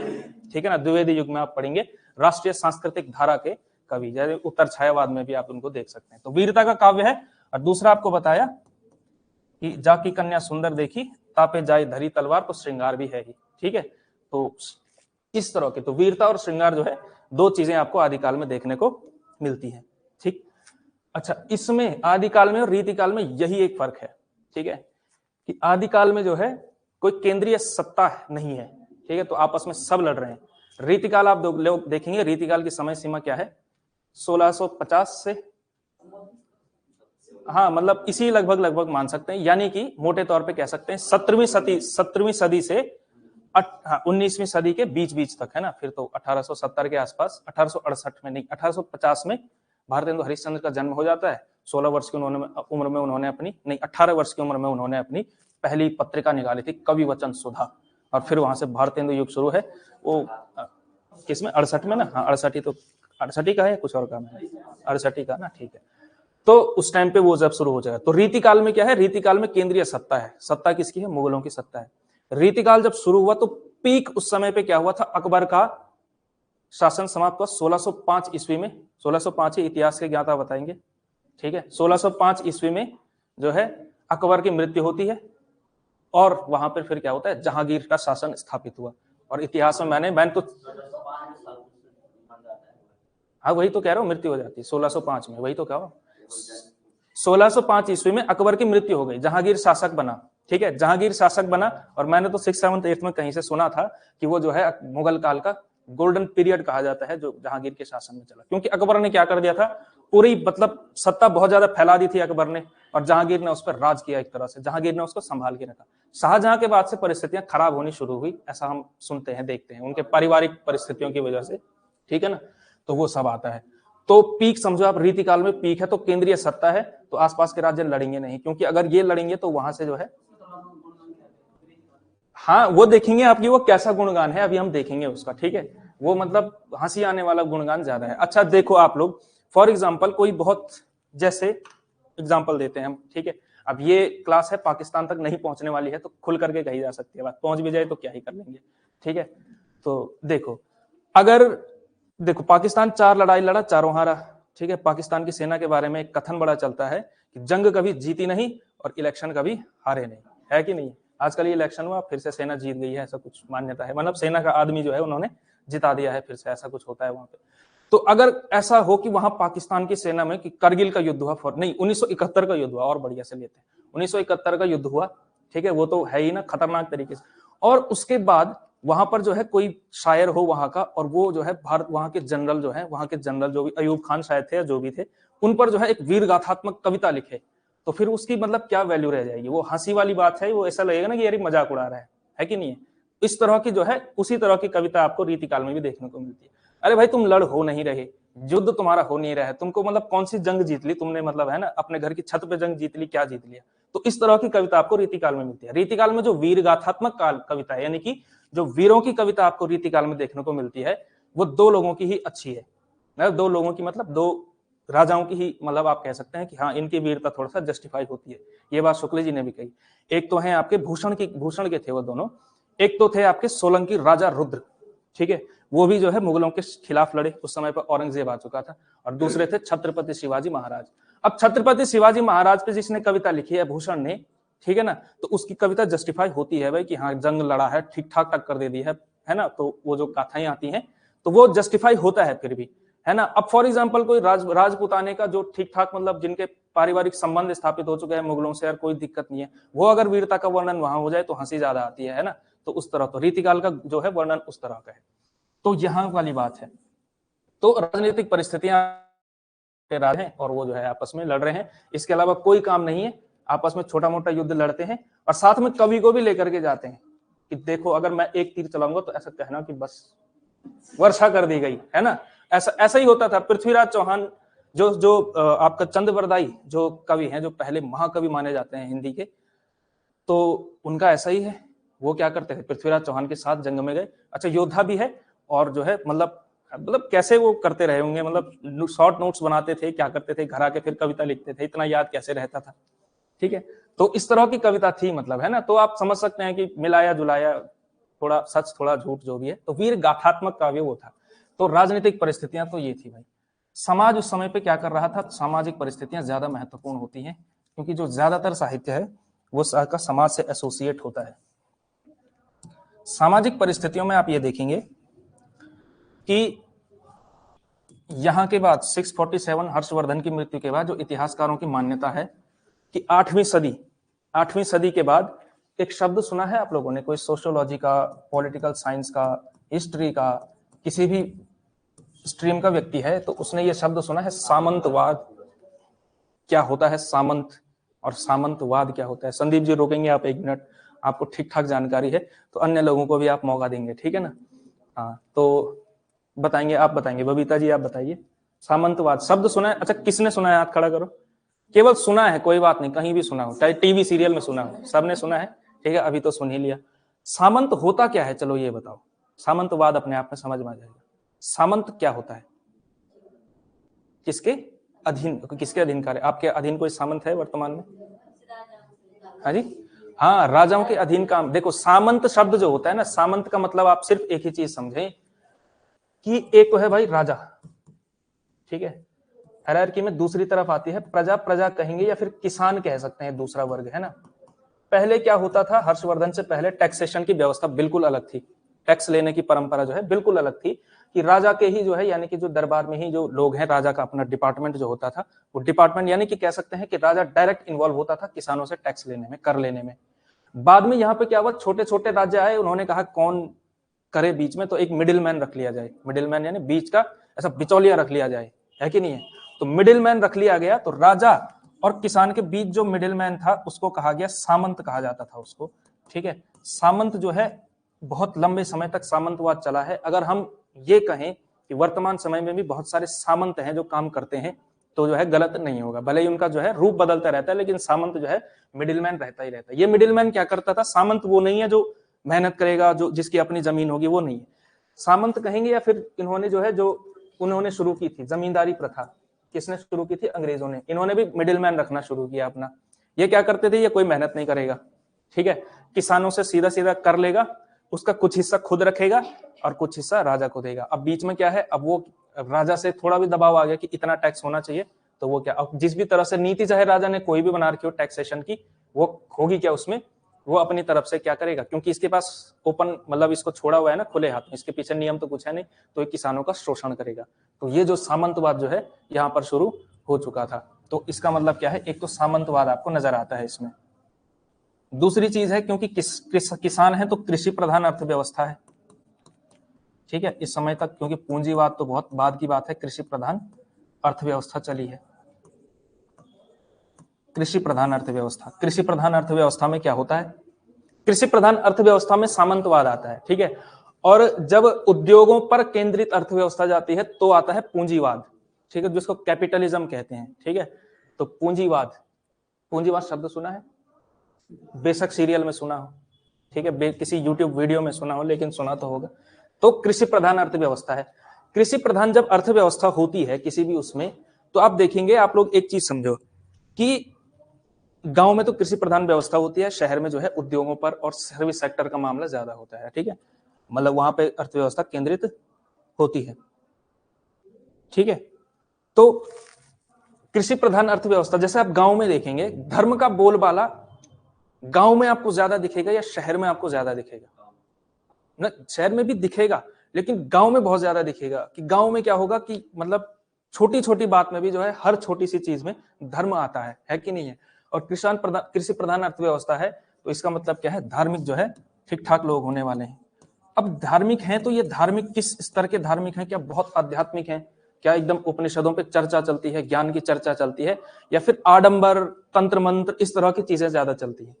ठीक है ना, द्विवेदी युग में आप पढ़ेंगे, राष्ट्रीय सांस्कृतिक धारा के कवि, जैसे उत्तर छायावाद में भी आप उनको देख सकते हैं। तो वीरता का काव्य है। और दूसरा आपको बताया कि जाकी कन्या सुंदर देखी तापे जाए धरी तलवार, तो श्रृंगार भी है ही। ठीक है, तो इस तरह के तो वीरता और श्रृंगार जो है दो चीजें आपको आदिकाल में देखने को मिलती है। ठीक, अच्छा इसमें आदिकाल में और रीतिकाल में यही एक फर्क है। ठीक है, कि आदिकाल में जो है कोई केंद्रीय सत्ता नहीं है। ठीक है, तो आपस में सब लड़ रहे हैं। रीतिकाल आप लोग देखेंगे, रीतिकाल की समय सीमा क्या है? 1650 से, हाँ मतलब इसी लगभग मान सकते हैं, यानी कि मोटे तौर पे कह सकते हैं 17वीं सदी से 19वीं सदी के बीच तक, है ना। फिर तो 1870 के आसपास, 1868 में नहीं, 1850 में भारतेंदु हरिश्चंद्र का जन्म हो जाता है। 16 वर्ष की उम्र में उन्होंने अपनी, नहीं 18 वर्ष की उम्र में उन्होंने अपनी पहली पत्रिका निकाली थी, कवि वचन सुधा। और फिर वहां से भारतेंदु युग शुरू है। वो किसमें? 68 में ना, हाँ 68 तो 68 का है, कुछ और काम है 68 का ना। ठीक है, तो उस टाइम पे वो जब शुरू हो जाएगा। तो रीतिकाल में क्या है? रीतिकाल में केंद्रीय सत्ता है। सत्ता किसकी है? मुगलों की सत्ता है। रीतिकाल जब शुरू हुआ तो पीक उस समय पे क्या हुआ था? अकबर का शासन समाप्त हुआ 1605 ईस्वी में। 1605 ही इतिहास के ज्ञाता बताएंगे। ठीक है, 1605 ईस्वी में जो है अकबर की मृत्यु होती है और वहां पर फिर क्या होता है? जहांगीर का शासन स्थापित हुआ। और इतिहास में मैंने तो हाँ वही तो कह रहा हूँ, मृत्यु हो जाती है 1605 में, वही तो कह रहा हूँ। 1605 ईस्वी में अकबर की मृत्यु हो गई, जहांगीर शासक बना। ठीक है, जहांगीर शासक बना, और मैंने तो 6th 7th 8th में कहीं से सुना था कि वो जो है मुगल काल का गोल्डन पीरियड कहा जाता है जो जहांगीर के शासन में चला। क्योंकि अकबर ने क्या कर दिया था? पूरी मतलब सत्ता बहुत ज्यादा फैला दी थी अकबर ने, और जहांगीर ने उस पर राज किया एक तरह से, जहांगीर ने उसको संभाल के रखा। शाहजहां के बाद से परिस्थितियां खराब होनी शुरू हुई, ऐसा हम सुनते हैं, देखते हैं, उनके पारिवारिक परिस्थितियों की वजह से, ठीक है ना, तो वो सब आता है। तो पीक समझो आप, रीतिकाल में पीक है, तो केंद्रीय सत्ता है, तो आसपास के राज्य लड़ेंगे नहीं, क्योंकि अगर ये लड़ेंगे तो वहां से जो है, हाँ वो देखेंगे आपकी वो कैसा गुणगान है, अभी हम देखेंगे उसका, ठीक है, वो मतलब हंसी आने वाला गुणगान ज्यादा है। अच्छा देखो आप लोग, फॉर एग्जाम्पल कोई बहुत, जैसे एग्जाम्पल देते हैं हम, ठीक है, अब ये क्लास है पाकिस्तान तक नहीं पहुंचने वाली है, तो खुल करके कही जा सकती है बात, पहुंच भी जाए तो क्या ही कर लेंगे, ठीक है। तो देखो, अगर देखो पाकिस्तान 4 लड़ाई लड़ा, चारों हारा, ठीक है। पाकिस्तान की सेना के बारे में एक कथन बड़ा चलता है कि जंग कभी जीती नहीं और इलेक्शन कभी हारे नहीं, है कि नहीं। आजकल ये इलेक्शन हुआ, फिर से सेना जीत गई है, ऐसा कुछ मान्यता है, मतलब सेना का आदमी जो है उन्होंने जिता दिया है, फिर से ऐसा कुछ होता है वहां पे। तो अगर ऐसा हो कि वहां पाकिस्तान की सेना में कि करगिल का युद्ध हुआ, नहीं 1971 का युद्ध हुआ, और बढ़िया से लेते हैं, 1971 का युद्ध हुआ, ठीक है, वो तो है ही ना खतरनाक तरीके से, और उसके बाद वहां पर जो है कोई शायर हो वहां का, और वो जो है भारत, वहां के जनरल जो है, वहां के जनरल जो भी अयूब खान शायद थे या जो भी थे, उन पर जो है एक वीर गाथात्मक कविता लिखे, तो फिर उसकी मतलब क्या वैल्यू रह जाएगी, वो हंसी वाली बात है, वो ऐसा लगेगा ना कि यार मजाक उड़ा रहा है कि नहीं है। इस तरह की जो है, उसी तरह की कविता आपको रीतिकाल में भी देखने को मिलती है। अरे भाई तुम लड़ हो नहीं रहे, युद्ध तुम्हारा हो नहीं रहा है, तुमको मतलब कौन सी जंग जीत ली तुमने, मतलब है ना, अपने घर की छत पे जंग जीत ली, क्या जीत लिया। तो इस तरह की कविता आपको रीतिकाल में मिलती है। रीतिकाल में जो वीर गाथात्मक कविता है, यानी कि जो वीरों की कविता आपको रीतिकाल में देखने को मिलती है, वो 2 लोगों की ही अच्छी है, मतलब 2 लोगों की, मतलब 2 राजाओं की ही, मतलब आप कह सकते हैं कि हाँ इनकी वीरता थोड़ा सा जस्टिफाई होती है। ये बात शुक्ल जी ने भी कही। एक तो है आपके भूषण के थे वो दोनों, एक तो थे आपके सोलंकी राजा रुद्र, ठीक है, वो भी जो है मुगलों के खिलाफ लड़े, उस समय पर औरंगजेब आ चुका था, और दूसरे थे छत्रपति शिवाजी महाराज। अब छत्रपति शिवाजी महाराज पे जिसने कविता लिखी है भूषण ने, ठीक है ना, तो उसकी कविता जस्टिफाई होती है भाई कि हाँ जंग लड़ा है, ठीक ठाक टक्कर दे दी है ना, तो वो जो गाथाएं आती हैं तो वो जस्टिफाई होता है फिर भी, है ना। अब फॉर एग्जाम्पल कोई राजपुताने का जो ठीक ठाक, मतलब जिनके पारिवारिक संबंध स्थापित हो चुके हैं मुगलों से, यार कोई दिक्कत नहीं है, वो अगर वीरता का वर्णन वहां हो जाए तो हंसी ज्यादा आती है ना। तो उस तरह, तो रीतिकाल का जो है वर्णन उस तरह का है। तो यहाँ वाली बात है। तो राजनीतिक परिस्थितियां राज हैं और वो जो है आपस में लड़ रहे हैं, इसके अलावा कोई काम नहीं है, आपस में छोटा मोटा युद्ध लड़ते हैं, और साथ में कवि को भी लेकर के जाते हैं कि देखो अगर मैं एक तीर चलाऊंगा तो ऐसा कहना कि बस वर्षा कर दी गई, है ना। ऐसा ही होता था। पृथ्वीराज चौहान जो जो आपका चंद्रवरदाई जो कवि हैं, जो पहले महाकवि माने जाते हैं हिंदी के, तो उनका ऐसा ही है। वो क्या करते थे, पृथ्वीराज चौहान के साथ जंग में गए, अच्छा योद्धा भी है, और जो है मतलब कैसे वो करते रहे होंगे, मतलब शॉर्ट नोट्स बनाते थे, क्या करते थे, घर आके फिर कविता लिखते थे, इतना याद कैसे रहता था, ठीक है। तो इस तरह की कविता थी, मतलब है ना। तो आप समझ सकते हैं कि मिलाया जुलाया, थोड़ा सच थोड़ा झूठ जो भी है, तो वीर गाथात्मक काव्य वो था। तो राजनीतिक परिस्थितियां तो ये थी भाई। समाज उस समय पे क्या कर रहा था, सामाजिक परिस्थितियां ज्यादा महत्वपूर्ण होती हैं, क्योंकि जो ज्यादातर साहित्य है वो का समाज से एसोसिएट होता है। सामाजिक परिस्थितियों में आप ये देखेंगे कि यहां के बाद 647 हर्षवर्धन की मृत्यु के बाद जो इतिहासकारों की मान्यता है कि 8वीं सदी के बाद एक शब्द सुना है आप लोगों ने, कोई सोशियोलॉजी का, पॉलिटिकल साइंस का, हिस्ट्री का, किसी भी स्ट्रीम का व्यक्ति है तो उसने ये शब्द सुना है सामंतवाद। क्या होता है सामंत, और सामंतवाद क्या होता है? संदीप जी रोकेंगे आप 1 मिनट, आपको ठीक ठाक जानकारी है तो अन्य लोगों को भी आप मौका देंगे, ठीक है ना। हाँ तो बताएंगे, आप बताएंगे, बबीता जी आप बताइए। सामंतवाद शब्द सुना है? अच्छा किसने सुना है, हाथ खड़ा करो। केवल सुना है, कोई बात नहीं, कहीं भी सुना हो, चाहे टीवी सीरियल में सुना हो, सबने सुना है, ठीक है, अभी तो सुन ही लिया। सामंत होता क्या है, चलो ये बताओ। सामंतवाद अपने आप में समझ में आ जाएगा। सामंत क्या होता है? किसके अधीन, किसके अधीन कार्य? आपके अधीन कोई सामंत है वर्तमान में? हाँ जी, हाँ राजाओं के अधीन काम। देखो सामंत शब्द जो होता है ना, सामंत का मतलब आप सिर्फ एक ही चीज समझें कि एक तो है भाई राजा, ठीक है, हायरार्की में दूसरी तरफ आती है प्रजा, प्रजा कहेंगे या फिर किसान कह सकते हैं, दूसरा वर्ग है ना। पहले क्या होता था, हर्षवर्धन से पहले टैक्सेशन की व्यवस्था बिल्कुल अलग थी, टैक्स लेने की परंपरा जो है बिल्कुल अलग थी, कि राजा के ही जो है, यानी कि जो दरबार में ही जो लोग हैं, राजा का अपना डिपार्टमेंट जो होता था, वो डिपार्टमेंट यानी कि कह सकते हैं कि राजा डायरेक्ट इन्वॉल्व होता था किसानों से टैक्स लेने में, कर लेने में। बाद में यहाँ पे क्या हुआ, छोटे छोटे राज्य आए, उन्होंने कहा कौन करे बीच में, तो एक मिडिल मैन रख लिया जाए, मिडिल मैन यानी बीच का ऐसा बिचौलिया रख लिया जाए, है कि नहीं है। तो मिडिल मैन रख लिया गया। तो राजा और किसान के बीच जो मिडिल मैन था उसको कहा गया सामंत, कहा जाता था उसको। ठीक है, सामंत जो है बहुत लंबे समय तक सामंतवाद चला है। अगर हम ये कहें कि वर्तमान समय में भी बहुत सारे सामंत हैं जो काम करते हैं, तो जो है गलत नहीं होगा। भले ही उनका जो है रूप बदलता रहता है, लेकिन सामंत जो है मिडिलमैन रहता ही रहता है। ये मिडिलमैन क्या करता था? सामंत वो नहीं है जो मेहनत करेगा, जो जिसकी अपनी जमीन होगी, वो नहीं है। सामंत कहेंगे या फिर इन्होंने जो है जो उन्होंने शुरू की थी जमींदारी प्रथा, किसने शुरू की थी? अंग्रेजों ने। इन्होंने भी मिडिलमैन रखना शुरू किया अपना। ये क्या करते थे? ये कोई मेहनत नहीं करेगा, ठीक है, किसानों से सीधा सीधा कर लेगा, उसका कुछ हिस्सा खुद रखेगा और कुछ हिस्सा राजा को देगा। अब बीच में क्या है? अब वो राजा से थोड़ा भी दबाव आ गया कि इतना टैक्स होना चाहिए, तो वो क्या, अब जिस भी तरह से नीति चाहे राजा ने कोई भी बना रखी हो टैक्सेशन की, वो होगी क्या उसमें? वो अपनी तरफ से क्या करेगा? क्योंकि इसके पास ओपन, मतलब इसको छोड़ा हुआ है ना खुले हाथ में, इसके पीछे नियम तो कुछ है नहीं, तो ये किसानों का शोषण करेगा। तो ये जो सामंतवाद जो है यहाँ पर शुरू हो चुका था। तो इसका मतलब क्या है? एक तो सामंतवाद आपको नजर आता है इसमें। दूसरी चीज है, क्योंकि किसान है तो कृषि प्रधान अर्थव्यवस्था है, ठीक है, इस समय तक, क्योंकि पूंजीवाद तो बहुत बाद की बात है, कृषि प्रधान अर्थव्यवस्था चली है। कृषि प्रधान अर्थव्यवस्था, कृषि प्रधान अर्थव्यवस्था में क्या होता है? कृषि प्रधान अर्थव्यवस्था में सामंतवाद आता है, ठीक है। और जब उद्योगों पर केंद्रित अर्थव्यवस्था जाती है तो आता है पूंजीवाद, ठीक है, जिसको कैपिटलिज्म कहते हैं, ठीक है। तो पूंजीवाद, पूंजीवाद शब्द सुना है? बेशक सीरियल में सुना हो, ठीक है, किसी यूट्यूब वीडियो में सुना हो, लेकिन सुना तो होगा। तो कृषि प्रधान अर्थव्यवस्था है। कृषि प्रधान जब अर्थव्यवस्था होती है किसी भी उसमें, तो आप देखेंगे, आप लोग एक चीज समझो कि गांव में तो कृषि प्रधान व्यवस्था होती है, शहर में जो है उद्योगों पर और सर्विस सेक्टर का मामला ज्यादा होता है, ठीक है, मतलब वहां पे अर्थव्यवस्था केंद्रित होती है, ठीक है। तो कृषि प्रधान अर्थव्यवस्था, जैसे आप गांव में देखेंगे, धर्म का बोलबाला गांव में आपको ज्यादा दिखेगा या शहर में आपको ज्यादा दिखेगा? ना, शहर में भी दिखेगा, लेकिन गांव में बहुत ज्यादा दिखेगा। कि गांव में क्या होगा कि मतलब छोटी छोटी बात में भी जो है, हर छोटी सी चीज में धर्म आता है कि नहीं है? और कृषि प्रधान अर्थव्यवस्था है, तो इसका मतलब क्या है? धार्मिक जो है ठीक ठाक लोग होने वाले हैं। अब धार्मिक हैं तो ये धार्मिक किस स्तर के धार्मिक हैं? क्या बहुत आध्यात्मिक हैं? क्या एकदम उपनिषदों पे चर्चा चलती है, ज्ञान की चर्चा चलती है, या फिर आडंबर, तंत्र मंत्र, इस तरह की चीजें ज्यादा चलती है?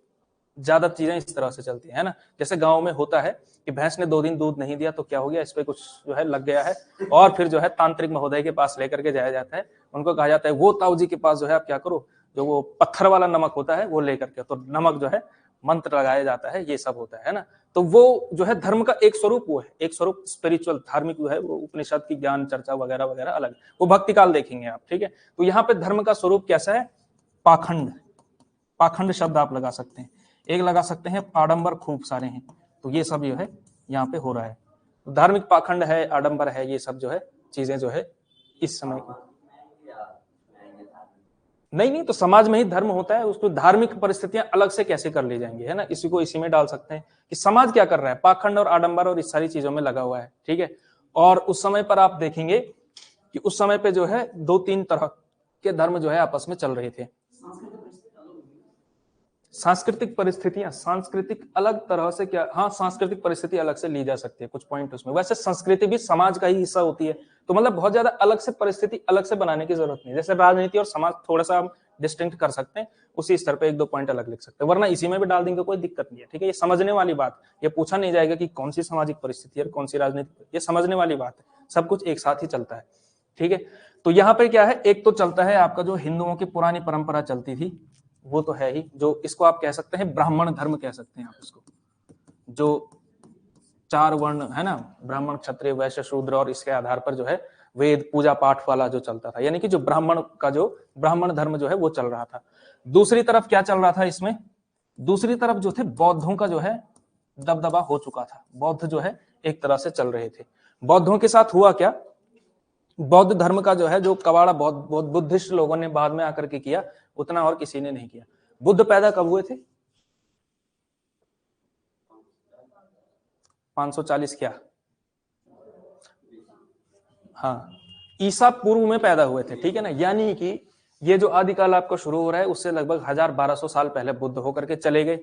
ज्यादा चीजें इस तरह से चलती है ना। जैसे गांव में होता है कि भैंस ने 2 दिन दूध नहीं दिया तो क्या हो गया, इस पे कुछ जो है लग गया है, और फिर जो है तांत्रिक महोदय के पास लेकर के जाया जाता है। उनको कहा जाता है वो ताऊ जी के पास जो है आप क्या करो, जो वो पत्थर वाला नमक होता है वो लेकर के, तो नमक जो है मंत्र लगाया जाता है, ये सब होता है ना। तो वो जो है धर्म का एक स्वरूप, वो है एक स्वरूप स्पिरिचुअल धार्मिक जो है, वो उपनिषद की ज्ञान चर्चा वगैरह वगैरह अलग, वो भक्ति काल देखेंगे आप, ठीक है। तो यहाँ पे धर्म का स्वरूप कैसा है? पाखंड, पाखंड शब्द आप लगा सकते हैं, एक लगा सकते हैं आडंबर खूब सारे हैं, तो ये सब जो है यहाँ पे हो रहा है। धार्मिक पाखंड है, आडंबर है, ये सब जो है चीजें जो है इस समय की। नहीं, तो समाज में ही धर्म होता है, उसको धार्मिक परिस्थितियां अलग से कैसे कर ली जाएंगी, है ना, इसी को इसी में डाल सकते हैं कि समाज क्या कर रहा है, पाखंड और आडंबर और इस सारी चीजों में लगा हुआ है, ठीक है। और उस समय पर आप देखेंगे कि उस समय पे जो है 2-3 तरह के धर्म जो है आपस में चल रहे थे। सांस्कृतिक परिस्थितियां, सांस्कृतिक अलग तरह से क्या, हाँ, सांस्कृतिक परिस्थिति अलग से ली जा सकती है, कुछ पॉइंट उसमें। वैसे संस्कृति भी समाज का ही हिस्सा होती है, तो मतलब बहुत ज्यादा अलग से परिस्थिति अलग से बनाने की जरूरत नहीं। जैसे राजनीति और समाज थोड़ा सा हम डिस्टिंक्ट कर सकते हैं, उसी स्तर पे 1-2 पॉइंट अलग लिख सकते हैं, वरना इसी में भी डाल देंगे कोई दिक्कत नहीं है, ठीक है। ये समझने वाली बात, ये पूछा नहीं जाएगा कि कौन सी सामाजिक परिस्थिति है, कौन सी राजनीति, ये समझने वाली बात है, सब कुछ एक साथ ही चलता है, ठीक है। तो यहाँ पे क्या है, एक तो चलता है आपका जो हिंदुओं की पुरानी परंपरा चलती थी, वो तो है ही, जो इसको आप कह सकते हैं ब्राह्मण धर्म कह सकते हैं आप इसको, जो 4 वर्ण है ना, ब्राह्मण, क्षत्रिय, वैश्य, शूद्र, और इसके आधार पर जो है वेद पूजा पाठ वाला जो चलता था, यानी कि जो ब्राह्मण का जो ब्राह्मण धर्म जो है वो चल रहा था। दूसरी तरफ क्या चल रहा था इसमें? दूसरी तरफ जो थे बौद्धों का जो है दबदबा हो चुका था, बौद्ध जो है एक तरह से चल रहे थे। बौद्धों के साथ हुआ क्या, बौद्ध धर्म का जो है जो कबाड़ा बौद्ध बुद्धिस्ट लोगों ने बाद में आकर के किया, उतना और किसी ने नहीं किया। बुद्ध पैदा कब हुए थे? 540 क्या, हाँ, ईसा पूर्व में पैदा हुए थे, ठीक है ना। यानी कि ये जो आदिकाल आपका शुरू हो रहा है उससे लगभग 1000-1200 साल पहले बुद्ध होकर के चले गए।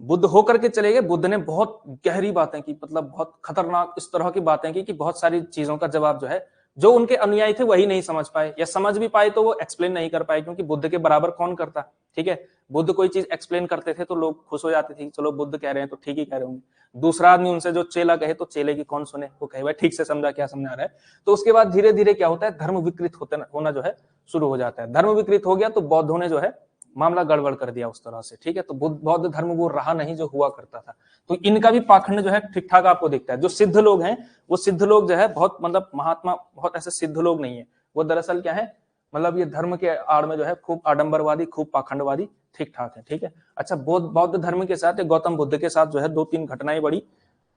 बुद्ध होकर के चले गए, बुद्ध ने बहुत गहरी बातें की, मतलब बहुत खतरनाक इस तरह की बातें की कि बहुत सारी चीजों का जवाब जो है जो उनके अनुयायी थे वही नहीं समझ पाए, या समझ भी पाए तो वो एक्सप्लेन नहीं कर पाए, क्योंकि बुद्ध के बराबर कौन करता, ठीक है। बुद्ध कोई चीज एक्सप्लेन करते थे तो लोग खुश हो जाते थे, चलो बुद्ध कह रहे हैं तो ठीक ही कह रहे होंगे। दूसरा आदमी उनसे जो चेला कहे तो चेले की कौन सुने, वो कहे भाई ठीक से समझा, क्या समझा रहा है। तो उसके बाद धीरे धीरे क्या होता है, धर्म विकृत होना जो है शुरू हो जाता है। धर्म विकृत हो गया तो बौद्धों ने जो है मामला गड़बड़ कर दिया उस तरह से, ठीक है। तो बौद्ध धर्म वो रहा नहीं जो हुआ करता था। तो इनका भी पाखंड जो है ठीक ठाक आपको दिखता है। जो सिद्ध लोग हैं वो सिद्ध लोग जो है बहुत मतलब महात्मा, बहुत ऐसे सिद्ध लोग नहीं है। वो दरअसल क्या है, मतलब ये धर्म के आड़ में जो है खूब आडंबरवादी, खूब पाखंडवादी ठीक ठाक है, ठीक है। अच्छा, बौद्ध धर्म के साथ, गौतम बुद्ध के साथ जो है 2-3 घटनाएं बड़ी,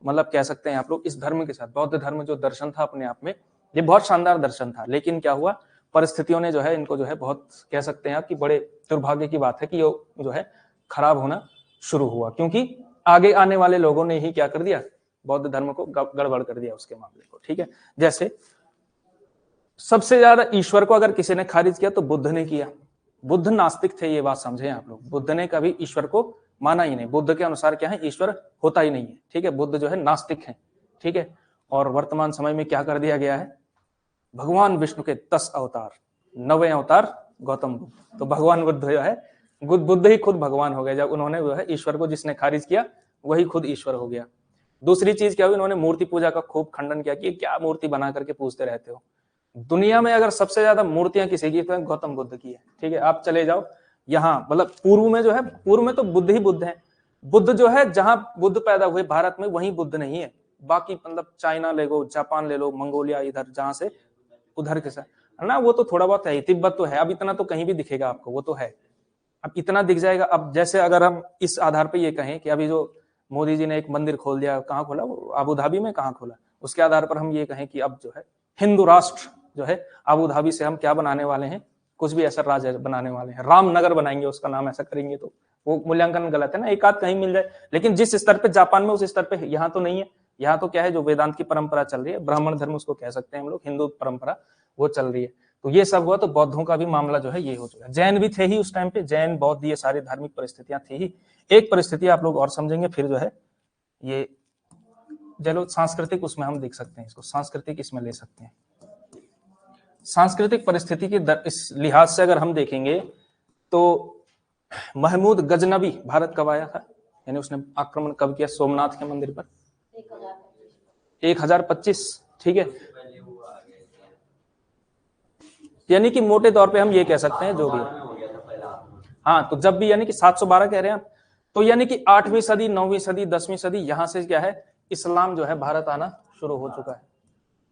मतलब कह सकते हैं आप लोग, इस धर्म के साथ, बौद्ध धर्म जो दर्शन था अपने आप में ये बहुत शानदार दर्शन था। लेकिन क्या हुआ, परिस्थितियों ने जो है इनको जो है बहुत, कह सकते हैं आप कि बड़े दुर्भाग्य की बात है कि ये जो है खराब होना शुरू हुआ, क्योंकि आगे आने वाले लोगों ने ही क्या कर दिया, बौद्ध धर्म को गड़बड़ कर दिया उसके मामले को, ठीक है। जैसे सबसे ज्यादा ईश्वर को अगर किसी ने खारिज किया तो बुद्ध ने किया। बुद्ध नास्तिक थे, ये बात समझे आप लोग। बुद्ध ने कभी ईश्वर को माना ही नहीं। बुद्ध के अनुसार क्या है, ईश्वर होता ही नहीं है, ठीक है। बुद्ध जो है नास्तिक है, ठीक है। और वर्तमान समय में क्या कर दिया गया है, भगवान विष्णु के 10 अवतार, 9वें अवतार गौतम बुद्ध। तो भगवान बुद्ध जो है, बुद्ध ही खुद भगवान हो गए। जब उन्होंने जो है ईश्वर को, जिसने खारिज किया वही खुद ईश्वर हो गया। दूसरी चीज क्या हुई, उन्होंने मूर्ति पूजा का खूब खंडन किया कि क्या मूर्ति बना करके पूजते रहते हो। दुनिया में अगर सबसे ज्यादा मूर्तियां किसी की तो गौतम बुद्ध की है, ठीक है। आप चले जाओ यहाँ, मतलब पूर्व में जो है, पूर्व में तो बुद्ध ही बुद्ध है। बुद्ध जो है, जहां बुद्ध पैदा हुए भारत में, वहीं बुद्ध नहीं है। बाकी मतलब चाइना ले लो, जापान ले लो, मंगोलिया, इधर जहां से उधर के साथ ना, वो तो थोड़ा बहुत है, तिब्बत तो है। अब इतना तो कहीं भी दिखेगा आपको, वो तो है, अब इतना दिख जाएगा। अब जैसे अगर हम इस आधार पे ये कहें कि अभी जो मोदी जी ने एक मंदिर खोल दिया, कहाँ खोला वो, अबू धाबी में, कहाँ खोला, उसके आधार पर हम ये कहें कि अब जो है हिंदू राष्ट्र जो है अबू धाबी से हम क्या बनाने वाले हैं, कुछ भी ऐसा राज्य बनाने वाले हैं, रामनगर बनाएंगे उसका नाम, ऐसा करेंगे तो वो मूल्यांकन गलत है ना। एक आध कहीं मिल जाए, लेकिन जिस स्तर पे जापान में उस स्तर पे यहाँ तो नहीं है। यहाँ तो क्या है, जो वेदांत की परंपरा चल रही है, ब्राह्मण धर्म उसको कह सकते हैं हम लोग, हिंदू परंपरा वो चल रही है। तो ये सब हुआ, तो बौद्धों का भी मामला जो है ये हो चुका है। जैन भी थे ही उस टाइम पे, जैन बौद्ध ये सारी धार्मिक परिस्थितियां थी ही। एक परिस्थिति आप लोग और समझेंगे फिर जो है ये, चलो सांस्कृतिक उसमें हम देख सकते हैं, इसको सांस्कृतिक इसमें ले सकते हैं। सांस्कृतिक परिस्थिति के इस लिहाज से अगर हम देखेंगे तो महमूद गजनबी भारत कब आया था, यानी उसने आक्रमण कब किया सोमनाथ के मंदिर पर, 1025, ठीक है। यानी कि मोटे तौर पे हम ये कह सकते हैं जो भी, हाँ, तो जब भी, यानी कि 712 कह रहे हैं आप, तो यानी कि 8वीं सदी, 9वीं सदी, 10वीं सदी, यहां से क्या है, इस्लाम जो है भारत आना शुरू हो चुका है।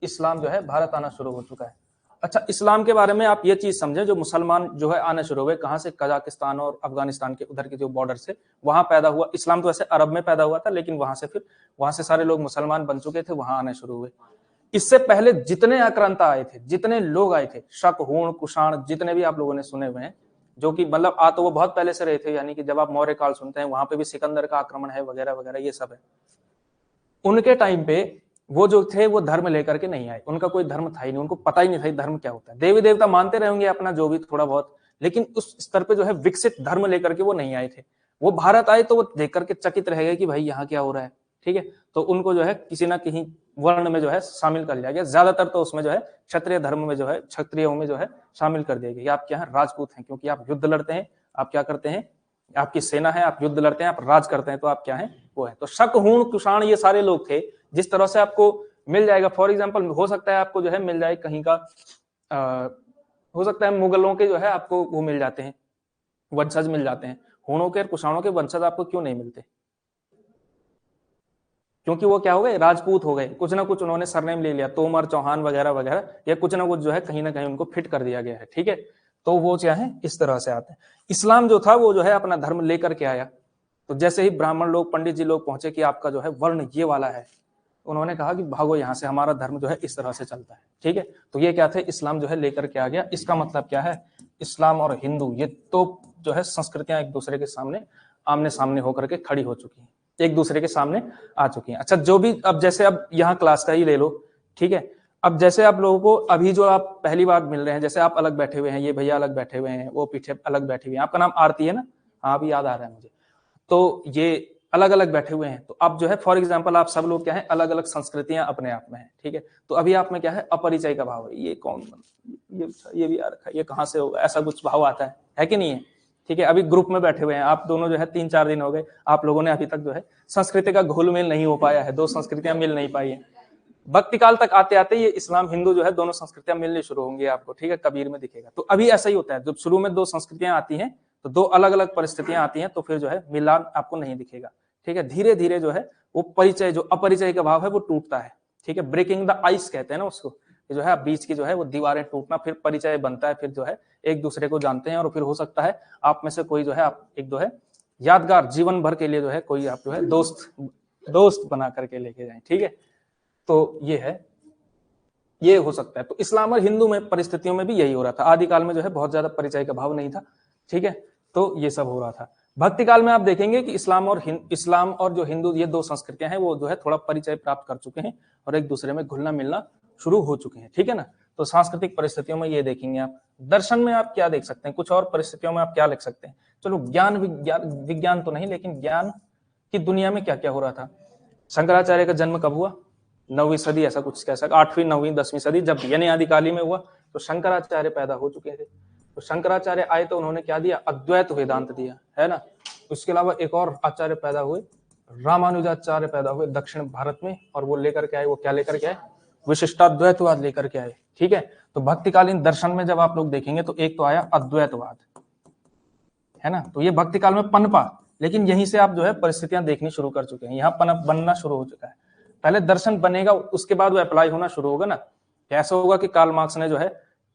इस्लाम जो है भारत आना शुरू हो चुका है। अच्छा, इस्लाम के बारे में आप ये चीज समझे, जो मुसलमान जो है आने शुरू हुए, कहां से, कजाकिस्तान और अफगानिस्तान के उधर के जो बॉर्डर से, वहां पैदा हुआ इस्लाम। तो ऐसे अरब में पैदा हुआ था, लेकिन वहां से फिर वहां से सारे लोग मुसलमान बन चुके थे, वहां आने शुरू हुए। इससे पहले जितने आक्रांता आए थे, जितने लोग आए थे, शक, हूण, कुषाण, जितने भी आप लोगों ने सुने हुए हैं, जो कि मतलब आ तो वो बहुत पहले से रहे थे, यानी कि जब आप मौर्य काल सुनते हैं वहां पे भी सिकंदर का आक्रमण है वगैरह वगैरह, ये सब है। उनके टाइम पे वो जो थे वो धर्म लेकर के नहीं आए, उनका कोई धर्म था ही नहीं, उनको पता ही नहीं था धर्म क्या होता है। देवी देवता मानते रहेंगे अपना जो भी थोड़ा बहुत, लेकिन उस स्तर पे जो है विकसित धर्म लेकर के वो नहीं आए थे। वो भारत आए तो वो देख करके चकित रह गए कि भाई यहाँ क्या हो रहा है, ठीक है। तो उनको जो है किसी ना किसी वर्ण में जो है शामिल कर लिया गया, ज्यादातर तो उसमें जो है क्षत्रिय धर्म में जो है, क्षत्रियों में जो है शामिल कर दिया गया। आप क्या है, राजपूत हैं, क्योंकि आप युद्ध लड़ते हैं, आप क्या करते हैं, आपकी सेना है, आप युद्ध लड़ते हैं, आप राज करते हैं, तो आप क्या है, वो है। तो शक, हूण, कुषाण ये सारे लोग थे। जिस तरह से आपको मिल जाएगा, फॉर एग्जाम्पल हो सकता है आपको जो है मिल जाए कहीं का, हो सकता है मुगलों के जो है आपको वो मिल जाते हैं, वंशज मिल जाते हैं। हूणों के और कुषाणों के वंशज आपको क्यों नहीं मिलते, क्योंकि वो क्या हो गए, राजपूत हो गए, कुछ ना कुछ उन्होंने सरनेम ले लिया, तोमर, चौहान वगैरह वगैरह, या कुछ ना कुछ जो है कहीं ना कहीं उनको फिट कर दिया गया है, ठीक है। तो वो क्या है, इस तरह से आते हैं। इस्लाम जो था वो जो है अपना धर्म लेकर के आया। तो जैसे ही ब्राह्मण लोग, पंडित जी लोग पहुंचे कि आपका जो है वर्ण ये वाला है, उन्होंने कहा कि भागो यहाँ से, हमारा धर्म जो है इस तरह से चलता है, ठीक है। तो ये क्या थे, इस्लाम जो है लेकर के आ गया। इसका मतलब क्या है, इस्लाम और हिंदू ये तो जो है संस्कृतियां एक दूसरे के सामने आमने सामने होकर के खड़ी हो चुकी हैं, एक दूसरे के सामने आ चुकी हैं। अच्छा, जो भी, अब जैसे अब यहाँ क्लास का ही ले लो, ठीक है। अब जैसे आप लोगों को अभी जो आप पहली बार मिल रहे हैं, जैसे आप अलग बैठे हुए हैं, ये भैया अलग बैठे हुए हैं, वो पीछे अलग बैठे हुए हैं, आपका नाम आरती है ना, हाँ अभी याद आ रहा है मुझे। तो ये अलग अलग बैठे हुए हैं। तो अब जो है फॉर एग्जाम्पल आप सब लोग क्या है, अलग अलग संस्कृतियां अपने आप में है, ठीक है। तो अभी आप में क्या है, अपरिचय का भाव है, ये कौन, ये भी आ रखा है, ये कहाँ से होगा, ऐसा कुछ भाव आता है कि नहीं है, ठीक है। अभी ग्रुप में बैठे हुए हैं आप दोनों, जो है 3-4 दिन हो गए, आप लोगों ने अभी तक जो है संस्कृति का घुल मिल नहीं हो पाया है, दो संस्कृतियां मिल नहीं पाई है। भक्ति काल तक आते आते ये इस्लाम हिंदू जो है दोनों संस्कृतियां मिलनी शुरू होंगी आपको, ठीक है, कबीर में दिखेगा। तो अभी ऐसा ही होता है, जब शुरू में दो संस्कृतियां आती हैं तो दो अलग अलग परिस्थितियां आती हैं, तो फिर जो है मिलान आपको नहीं दिखेगा, ठीक है। धीरे धीरे जो है वो परिचय, जो अपरिचय का भाव है वो टूटता है, ठीक है। ब्रेकिंग द आइस कहते हैं ना उसको, जो है बीच की जो है वो दीवारें टूटना, फिर परिचय बनता है, फिर जो है एक दूसरे को जानते हैं, और फिर हो सकता है आप में से कोई जो है आप एक जो है यादगार जीवन भर के लिए जो है कोई आप जो है दोस्त बना करके लेके जाएं, ठीक है। तो ये है, ये हो सकता है। तो इस्लाम और हिंदू में परिस्थितियों में भी यही हो रहा था, आदिकाल में जो है बहुत ज्यादा परिचय का भाव नहीं था, ठीक है। तो ये सब हो रहा था। भक्ति काल में आप देखेंगे कि इस्लाम और जो हिंदू, ये दो संस्कृतियां हैं, वो जो है थोड़ा परिचय प्राप्त कर चुके हैं और एक दूसरे में घुलना मिलना शुरू हो चुके हैं, ठीक है ना। तो सांस्कृतिक परिस्थितियों में ये देखेंगे आप। दर्शन में आप क्या देख सकते हैं, कुछ और परिस्थितियों में आप क्या लिख सकते हैं। चलो विज्ञान तो नहीं, लेकिन ज्ञान की दुनिया में क्या क्या हो रहा था। शंकराचार्य का जन्म कब हुआ, 9वीं सदी, ऐसा कुछ कह सकते, 8वीं 9वीं 10वीं सदी, जब यानी आदिकाली में हुआ, तो शंकराचार्य पैदा हो चुके थे। तो शंकराचार्य आए तो उन्होंने क्या दिया, अद्वैत वेदांत दिया, है ना। उसके अलावा एक और आचार्य पैदा हुए, रामानुजाचार्य पैदा हुए दक्षिण भारत में, और वो लेकर के आए, वो क्या लेकर के आए, विशिष्टाद्वैतवाद लेकर के आए, ठीक है। तो भक्तिकालीन दर्शन में जब आप लोग देखेंगे तो एक तो आया अद्वैतवाद, है ना। तो ये भक्ति काल में पनपा, लेकिन यहीं से आप जो है परिस्थितियां देखनी शुरू कर चुके हैं, यहाँ पनप बनना शुरू हो चुका है। पहले दर्शन बनेगा, उसके बाद वो अप्लाई होना शुरू होगा ना। कैसा होगा कि कार्ल मार्क्स ने जो है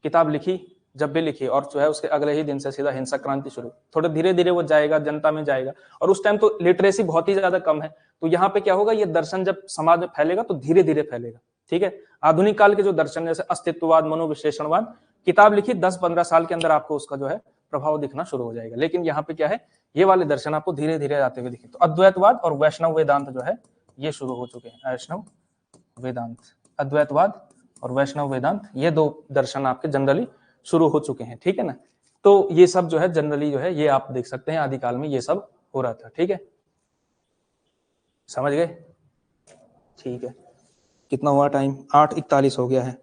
किताब लिखी, जब भी लिखी, और जो है उसके अगले ही दिन से सीधा हिंसक क्रांति शुरू, थोड़ा धीरे धीरे वो जाएगा, जनता में जाएगा, और उस टाइम तो लिटरेसी बहुत ही ज्यादा कम है। तो यहाँ पे क्या होगा, ये दर्शन जब समाज में फैलेगा तो धीरे धीरे फैलेगा, ठीक है। आधुनिक काल के जो दर्शन, जैसे अस्तित्ववाद, मनोविश्लेषणवाद, किताब लिखी 10-15 साल के अंदर आपको उसका जो है प्रभाव दिखना शुरू हो जाएगा। लेकिन यहाँ पे क्या है, ये वाले दर्शन आपको धीरे धीरे आते हुए दिखे। तो अद्वैतवाद और वैष्णव वेदांत जो है ये शुरू हो चुके हैं। वैष्णव वेदांत, अद्वैतवाद और वैष्णव वेदांत, ये दो दर्शन आपके जनरली शुरू हो चुके हैं, ठीक है ना। तो ये सब जो है जनरली जो है ये आप देख सकते हैं आदिकाल में ये सब हो रहा था, ठीक है। समझ गए, ठीक है। कितना हुआ टाइम, 8:41 हो गया है।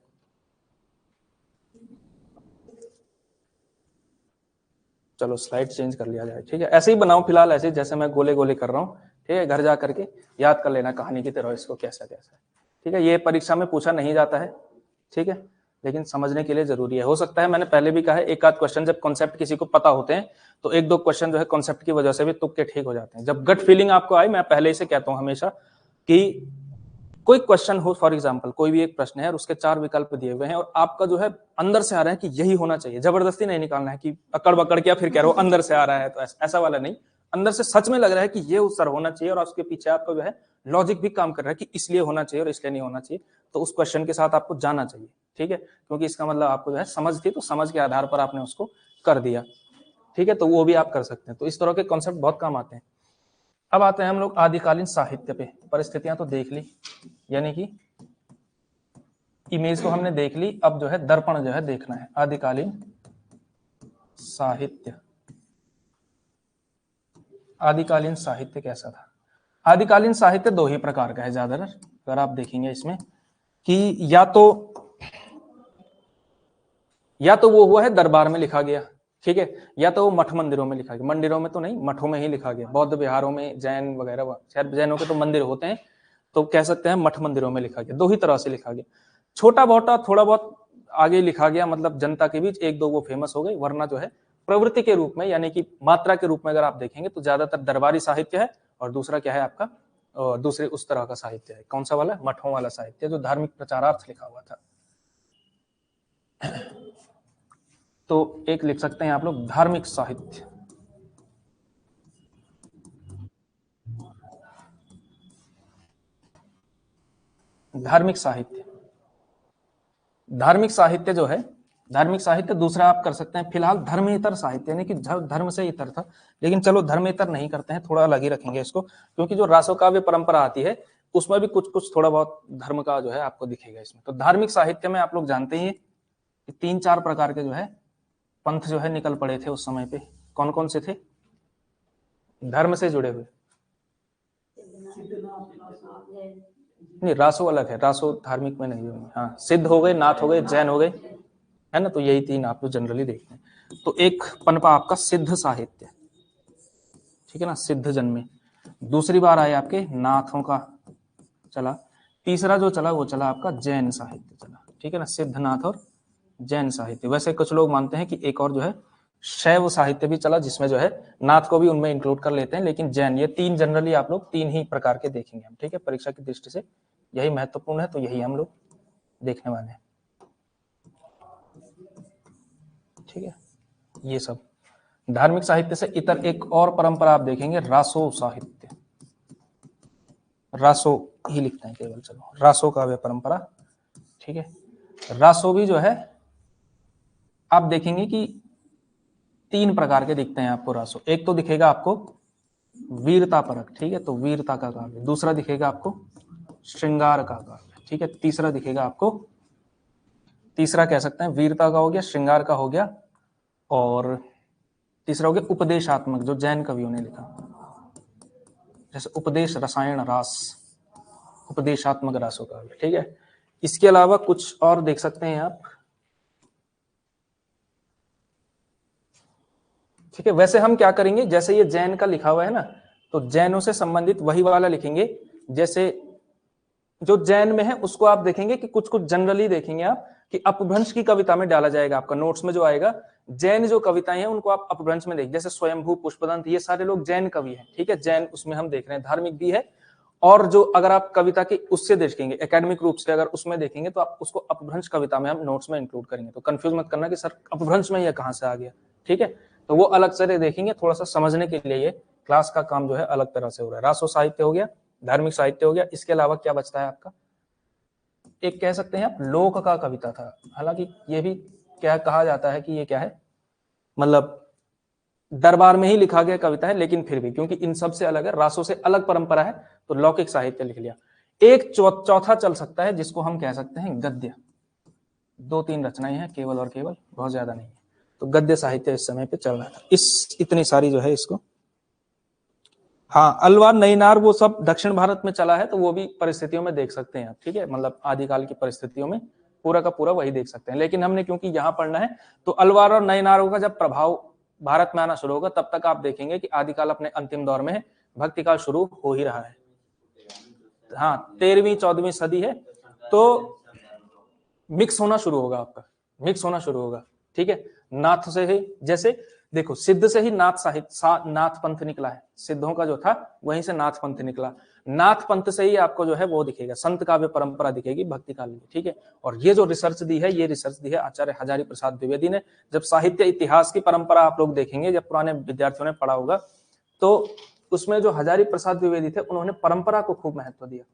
चलो स्लाइड चेंज कर लिया जाए, ठीक है। ऐसे ही बनाओ फिलहाल, ऐसे जैसे मैं गोले गोले कर रहा हूँ, ठीक है। घर जा करके याद कर लेना कहानी की तरह इसको, कैसा कैसा, ठीक है। ये परीक्षा में पूछा नहीं जाता है, ठीक है, लेकिन समझने के लिए जरूरी है। हो सकता है, मैंने पहले भी कहा है, एक आध क्वेश्चन जब कॉन्सेप्ट किसी को पता होते हैं तो एक दो क्वेश्चन जो है कॉन्सेप्ट की वजह से भी तुक्के ठीक हो जाते हैं। जब गट फीलिंग आपको आए, मैं पहले ही से कहता हूँ हमेशा कि कोई क्वेश्चन हो, फॉर एग्जांपल कोई भी एक प्रश्न है और उसके 4 विकल्प दिए हुए हैं, और आपका जो है अंदर से आ रहा है कि यही होना चाहिए, जबरदस्ती नहीं निकालना है कि अकड़ बकड़ के फिर कह रहे हो अंदर से आ रहा है, तो ऐसा वाला नहीं। अंदर से सच में लग रहा है कि ये उत्तर होना चाहिए, और उसके पीछे आपका जो है लॉजिक भी काम कर रहा है कि इसलिए होना चाहिए और इसलिए नहीं होना चाहिए, तो उस क्वेश्चन के साथ आपको जाना चाहिए, ठीक है। क्योंकि इसका मतलब आपको जो है समझ थी, तो समझ के आधार पर आपने उसको कर दिया, ठीक है। तो वो भी आप कर सकते हैं। तो इस तरह के कॉन्सेप्ट बहुत काम आते हैं। अब आते हैं हम लोग आदिकालीन साहित्य पे। परिस्थितियां तो देख ली, यानी कि इमेज तो हमने देख ली, अब जो है दर्पण जो है देखना है। आदिकालीन साहित्य, आदिकालीन साहित्य कैसा था। आदिकालीन साहित्य दो ही प्रकार का है ज्यादातर, अगर आप देखेंगे इसमें कि या तो वो हुआ है दरबार में लिखा गया, ठीक है, या तो वो मठ मंदिरों में लिखा गया। मंदिरों में तो नहीं, मठों में ही लिखा गया। बौद्ध विहारों में, जैन वगैरह, शायद जैनों के तो मंदिर होते हैं, तो कह सकते हैं मठ मंदिरों में लिखा गया। दो ही तरह से लिखा गया, छोटा मोटा थोड़ा बहुत आगे लिखा गया, मतलब जनता के बीच एक दो वो फेमस हो गई, वरना जो है प्रवृत्ति के रूप में, यानी कि मात्रा के रूप में अगर आप देखेंगे तो ज्यादातर दरबारी साहित्य है, और दूसरा क्या है आपका, दूसरे उस तरह का साहित्य है। कौन सा वाला, मठों वाला साहित्य, जो धार्मिक प्रचारार्थ लिखा हुआ था। तो एक लिख सकते हैं आप लोग धार्मिक साहित्य। धार्मिक साहित्य, धार्मिक साहित्य जो है, धार्मिक साहित्य दूसरा आप कर सकते हैं फिलहाल धर्मेतर साहित्य, यानी कि धर्म से इतर था, लेकिन चलो धर्मेतर नहीं करते हैं, थोड़ा अलग ही रखेंगे इसको, क्योंकि जो रासोकाव्य परंपरा आती है उसमें भी कुछ कुछ थोड़ा बहुत धर्म का जो है आपको दिखेगा इसमें। तो धार्मिक साहित्य में आप लोग जानते ही कि 3-4 प्रकार के जो है पंथ जो है निकल पड़े थे उस समय पे। कौन कौन से थे, धर्म से जुड़े हुए, नहीं, रासो अलग है, रासो धार्मिक में नहीं होंगे। हाँ, सिद्ध हो गए, नाथ हो गए, जैन हो गए, है ना। तो यही तीन आप लोग जनरली देखते हैं। तो एक पनपा आपका सिद्ध साहित्य, ठीक है ना, सिद्ध जन में। दूसरी बार आए आपके नाथों का चला। तीसरा जो चला वो चला आपका जैन साहित्य चला, ठीक है ना, सिद्ध नाथ और जैन साहित्य। वैसे कुछ लोग मानते हैं कि एक और जो है शैव साहित्य भी चला, जिसमें जो है नाथ को भी उनमें इंक्लूड कर लेते हैं, लेकिन जैन, ये तीन जनरली आप लोग तीन ही प्रकार के देखेंगे हम, ठीक है। परीक्षा की दृष्टि से यही महत्वपूर्ण है, तो यही हम लोग देखने वाले हैं, ठीक है। ये सब धार्मिक साहित्य से इतर एक और परंपरा आप देखेंगे, रासो साहित्य। रासो ही लिखते हैं केवल, चलो, रासो काव्य परंपरा, ठीक है। रासो भी जो है आप देखेंगे कि तीन प्रकार के दिखते हैं आपको रासो। एक तो दिखेगा आपको वीरता परक, ठीक है, तो वीरता का काव्य। दूसरा दिखेगा आपको श्रृंगार का काव्य, ठीक है। तीसरा दिखेगा आपको, तीसरा कह सकते हैं वीरता का हो गया, श्रृंगार का हो गया, और तीसरा हो गया उपदेशात्मक, जो जैन कवियों ने लिखा, जैसे उपदेश रसायन रास, उपदेशात्मक रासो काव्य, ठीक है। इसके अलावा कुछ और देख सकते हैं आप, ठीक है। वैसे हम क्या करेंगे, जैसे ये जैन का लिखा हुआ है ना, तो जैनों से संबंधित वही वाला लिखेंगे। जैसे जो जैन में है उसको आप देखेंगे कि कुछ कुछ जनरली देखेंगे आप कि अपभ्रंश की कविता में डाला जाएगा, आपका नोट्स में जो आएगा। जैन जो कविताएं हैं उनको आप अपभ्रंश में देख, जैसे स्वयंभू, पुष्पदंत, ये सारे लोग जैन कवि हैं, ठीक है। जैन उसमें हम देख रहे हैं, धार्मिक भी है। और जो अगर आप कविता की उससे देखेंगे एकेडमिक रूप से, अगर उसमें देखेंगे तो आप उसको अपभ्रंश कविता में हम नोट्स में इंक्लूड करेंगे। तो कंफ्यूज मत करना कि सर अपभ्रंश में यह कहां से आ गया, ठीक है। तो वो अलग से देखेंगे, थोड़ा सा समझने के लिए ये क्लास का काम जो है अलग तरह से हो रहा है। रासो साहित्य हो गया, धार्मिक साहित्य हो गया। इसके अलावा क्या बचता है आपका, एक कह सकते हैं आप लोक का कविता था। हालांकि ये भी क्या कहा जाता है कि ये क्या है, मतलब दरबार में ही लिखा गया कविता है, लेकिन फिर भी क्योंकि इन सब से अलग है, रासों से अलग परंपरा है, तो लौकिक साहित्य लिख लिया। एक चौथा चल सकता है जिसको हम कह सकते हैं गद्य। दो तीन रचनाएं हैं केवल और केवल, बहुत ज्यादा नहीं है। तो गद्य साहित्य इस समय पे चल रहा था, इस इतनी सारी जो है इसको। हाँ, अलवार नैनार वो सब दक्षिण भारत में चला है, तो वो भी परिस्थितियों में देख सकते हैं आप, ठीक है। मतलब आदिकाल की परिस्थितियों में पूरा का पूरा वही देख सकते हैं। लेकिन हमने क्योंकि यहाँ पढ़ना है, तो अलवार और नैनारों का जब प्रभाव भारत में आना शुरू होगा, तब तक आप देखेंगे कि आदिकाल अपने अंतिम दौर में है, भक्ति काल शुरू हो ही रहा है। हाँ, 13वीं 14वीं सदी है, तो मिक्स होना शुरू होगा, आपका मिक्स होना शुरू होगा, ठीक है। नाथ से ही, जैसे देखो, सिद्ध से ही नाथ साहित्य, नाथ पंथ निकला है। सिद्धों का जो था वहीं से नाथ पंथ निकला। नाथ पंथ से ही आपको जो है वो दिखेगा, संत काव्य परंपरा दिखेगी भक्ति काल में, ठीक है। और ये जो रिसर्च दी है, ये रिसर्च दी है आचार्य हजारी प्रसाद द्विवेदी ने। जब साहित्य इतिहास की परंपरा आप लोग देखेंगे, जब पुराने विद्यार्थियों ने पढ़ा होगा, तो उसमें जो हजारी प्रसाद द्विवेदी थे, उन्होंने परंपरा को खूब महत्व दिया,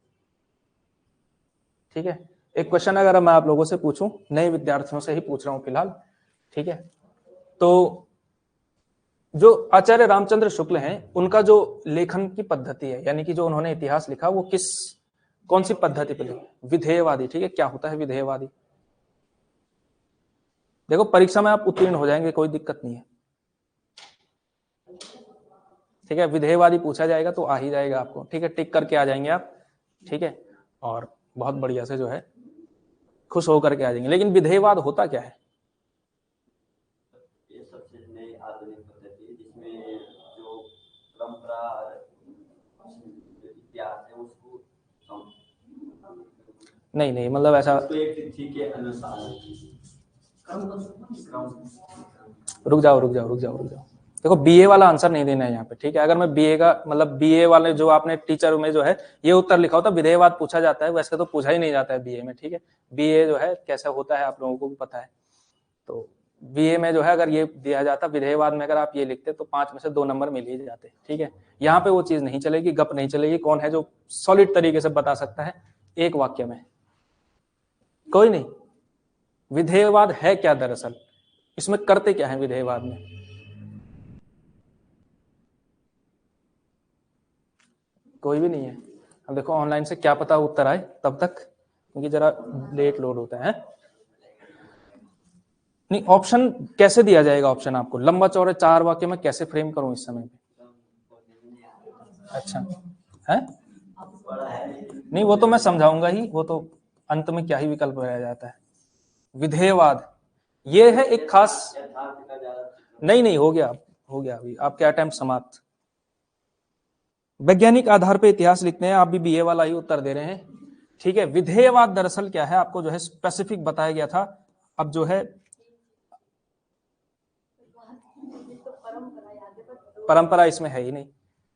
ठीक है। एक क्वेश्चन अगर मैं आप लोगों से पूछूं, नए विद्यार्थियों से ही पूछ रहा हूं फिलहाल, ठीक है, तो जो आचार्य रामचंद्र शुक्ल हैं, उनका जो लेखन की पद्धति है, यानी कि जो उन्होंने इतिहास लिखा, वो कौन सी पद्धति पे लिखा, विधेयवादी, ठीक है। क्या होता है विधेयवादी, देखो परीक्षा में आप उत्तीर्ण हो जाएंगे, कोई दिक्कत नहीं है, ठीक है। विधेयवादी पूछा जाएगा तो आ ही जाएगा आपको, ठीक है, टिक करके आ जाएंगे आप, ठीक है, और बहुत बढ़िया से जो है खुश होकर के आ जाएंगे। लेकिन विधेयवाद होता क्या है, ये सबसे नई आधुनिक पद्धति जिसमें जो परंपरा इतिहास है उसको नहीं, मतलब ऐसा एक तिथि के अनुसार रुक जाओ। देखो, बीए वाला आंसर नहीं देना है यहाँ पे, ठीक है। अगर मैं बीए का मतलब बीए वाले जो आपने टीचर में जो है ये उत्तर लिखा होता, विधेयवाद पूछा जाता है, वैसे तो पूछा ही नहीं जाता है बीए में, ठीक है। बीए जो है कैसा होता है आप लोगों को भी पता है। तो बीए में जो है अगर ये दिया जाता विधेयवाद में, अगर आप ये लिखते तो 5 में से 2 नंबर मिल ही जाते, ठीक है। यहाँ पे वो चीज नहीं चलेगी, गप नहीं चलेगी। कौन है जो सॉलिड तरीके से बता सकता है एक वाक्य में, कोई नहीं। विधेयवाद है क्या दरअसल, इसमें करते क्या है विधेयवाद में, कोई भी नहीं है। अब देखो ऑनलाइन से क्या पता उत्तर आए तब तक, क्योंकि जरा लेट लोड होता है। नहीं, ऑप्शन कैसे दिया जाएगा, ऑप्शन आपको लंबा चौड़े 4 वाक्य में कैसे फ्रेम करूं इस समय पे, अच्छा है। नहीं, वो तो मैं समझाऊंगा ही, वो तो अंत में क्या ही विकल्प रह जाता है। विधेयवाद ये है एक खास, यथार्थ का ज्यादा नहीं नहीं, हो गया अभी आपके अटेम्प्ट समाप्त। वैज्ञानिक आधार पे इतिहास लिखते हैं, आप भी बीए वाला ही उत्तर दे रहे हैं, ठीक है। विधेयवाद दरअसल क्या है, आपको जो है स्पेसिफिक बताया गया था। अब जो है परंपरा इसमें है ही नहीं,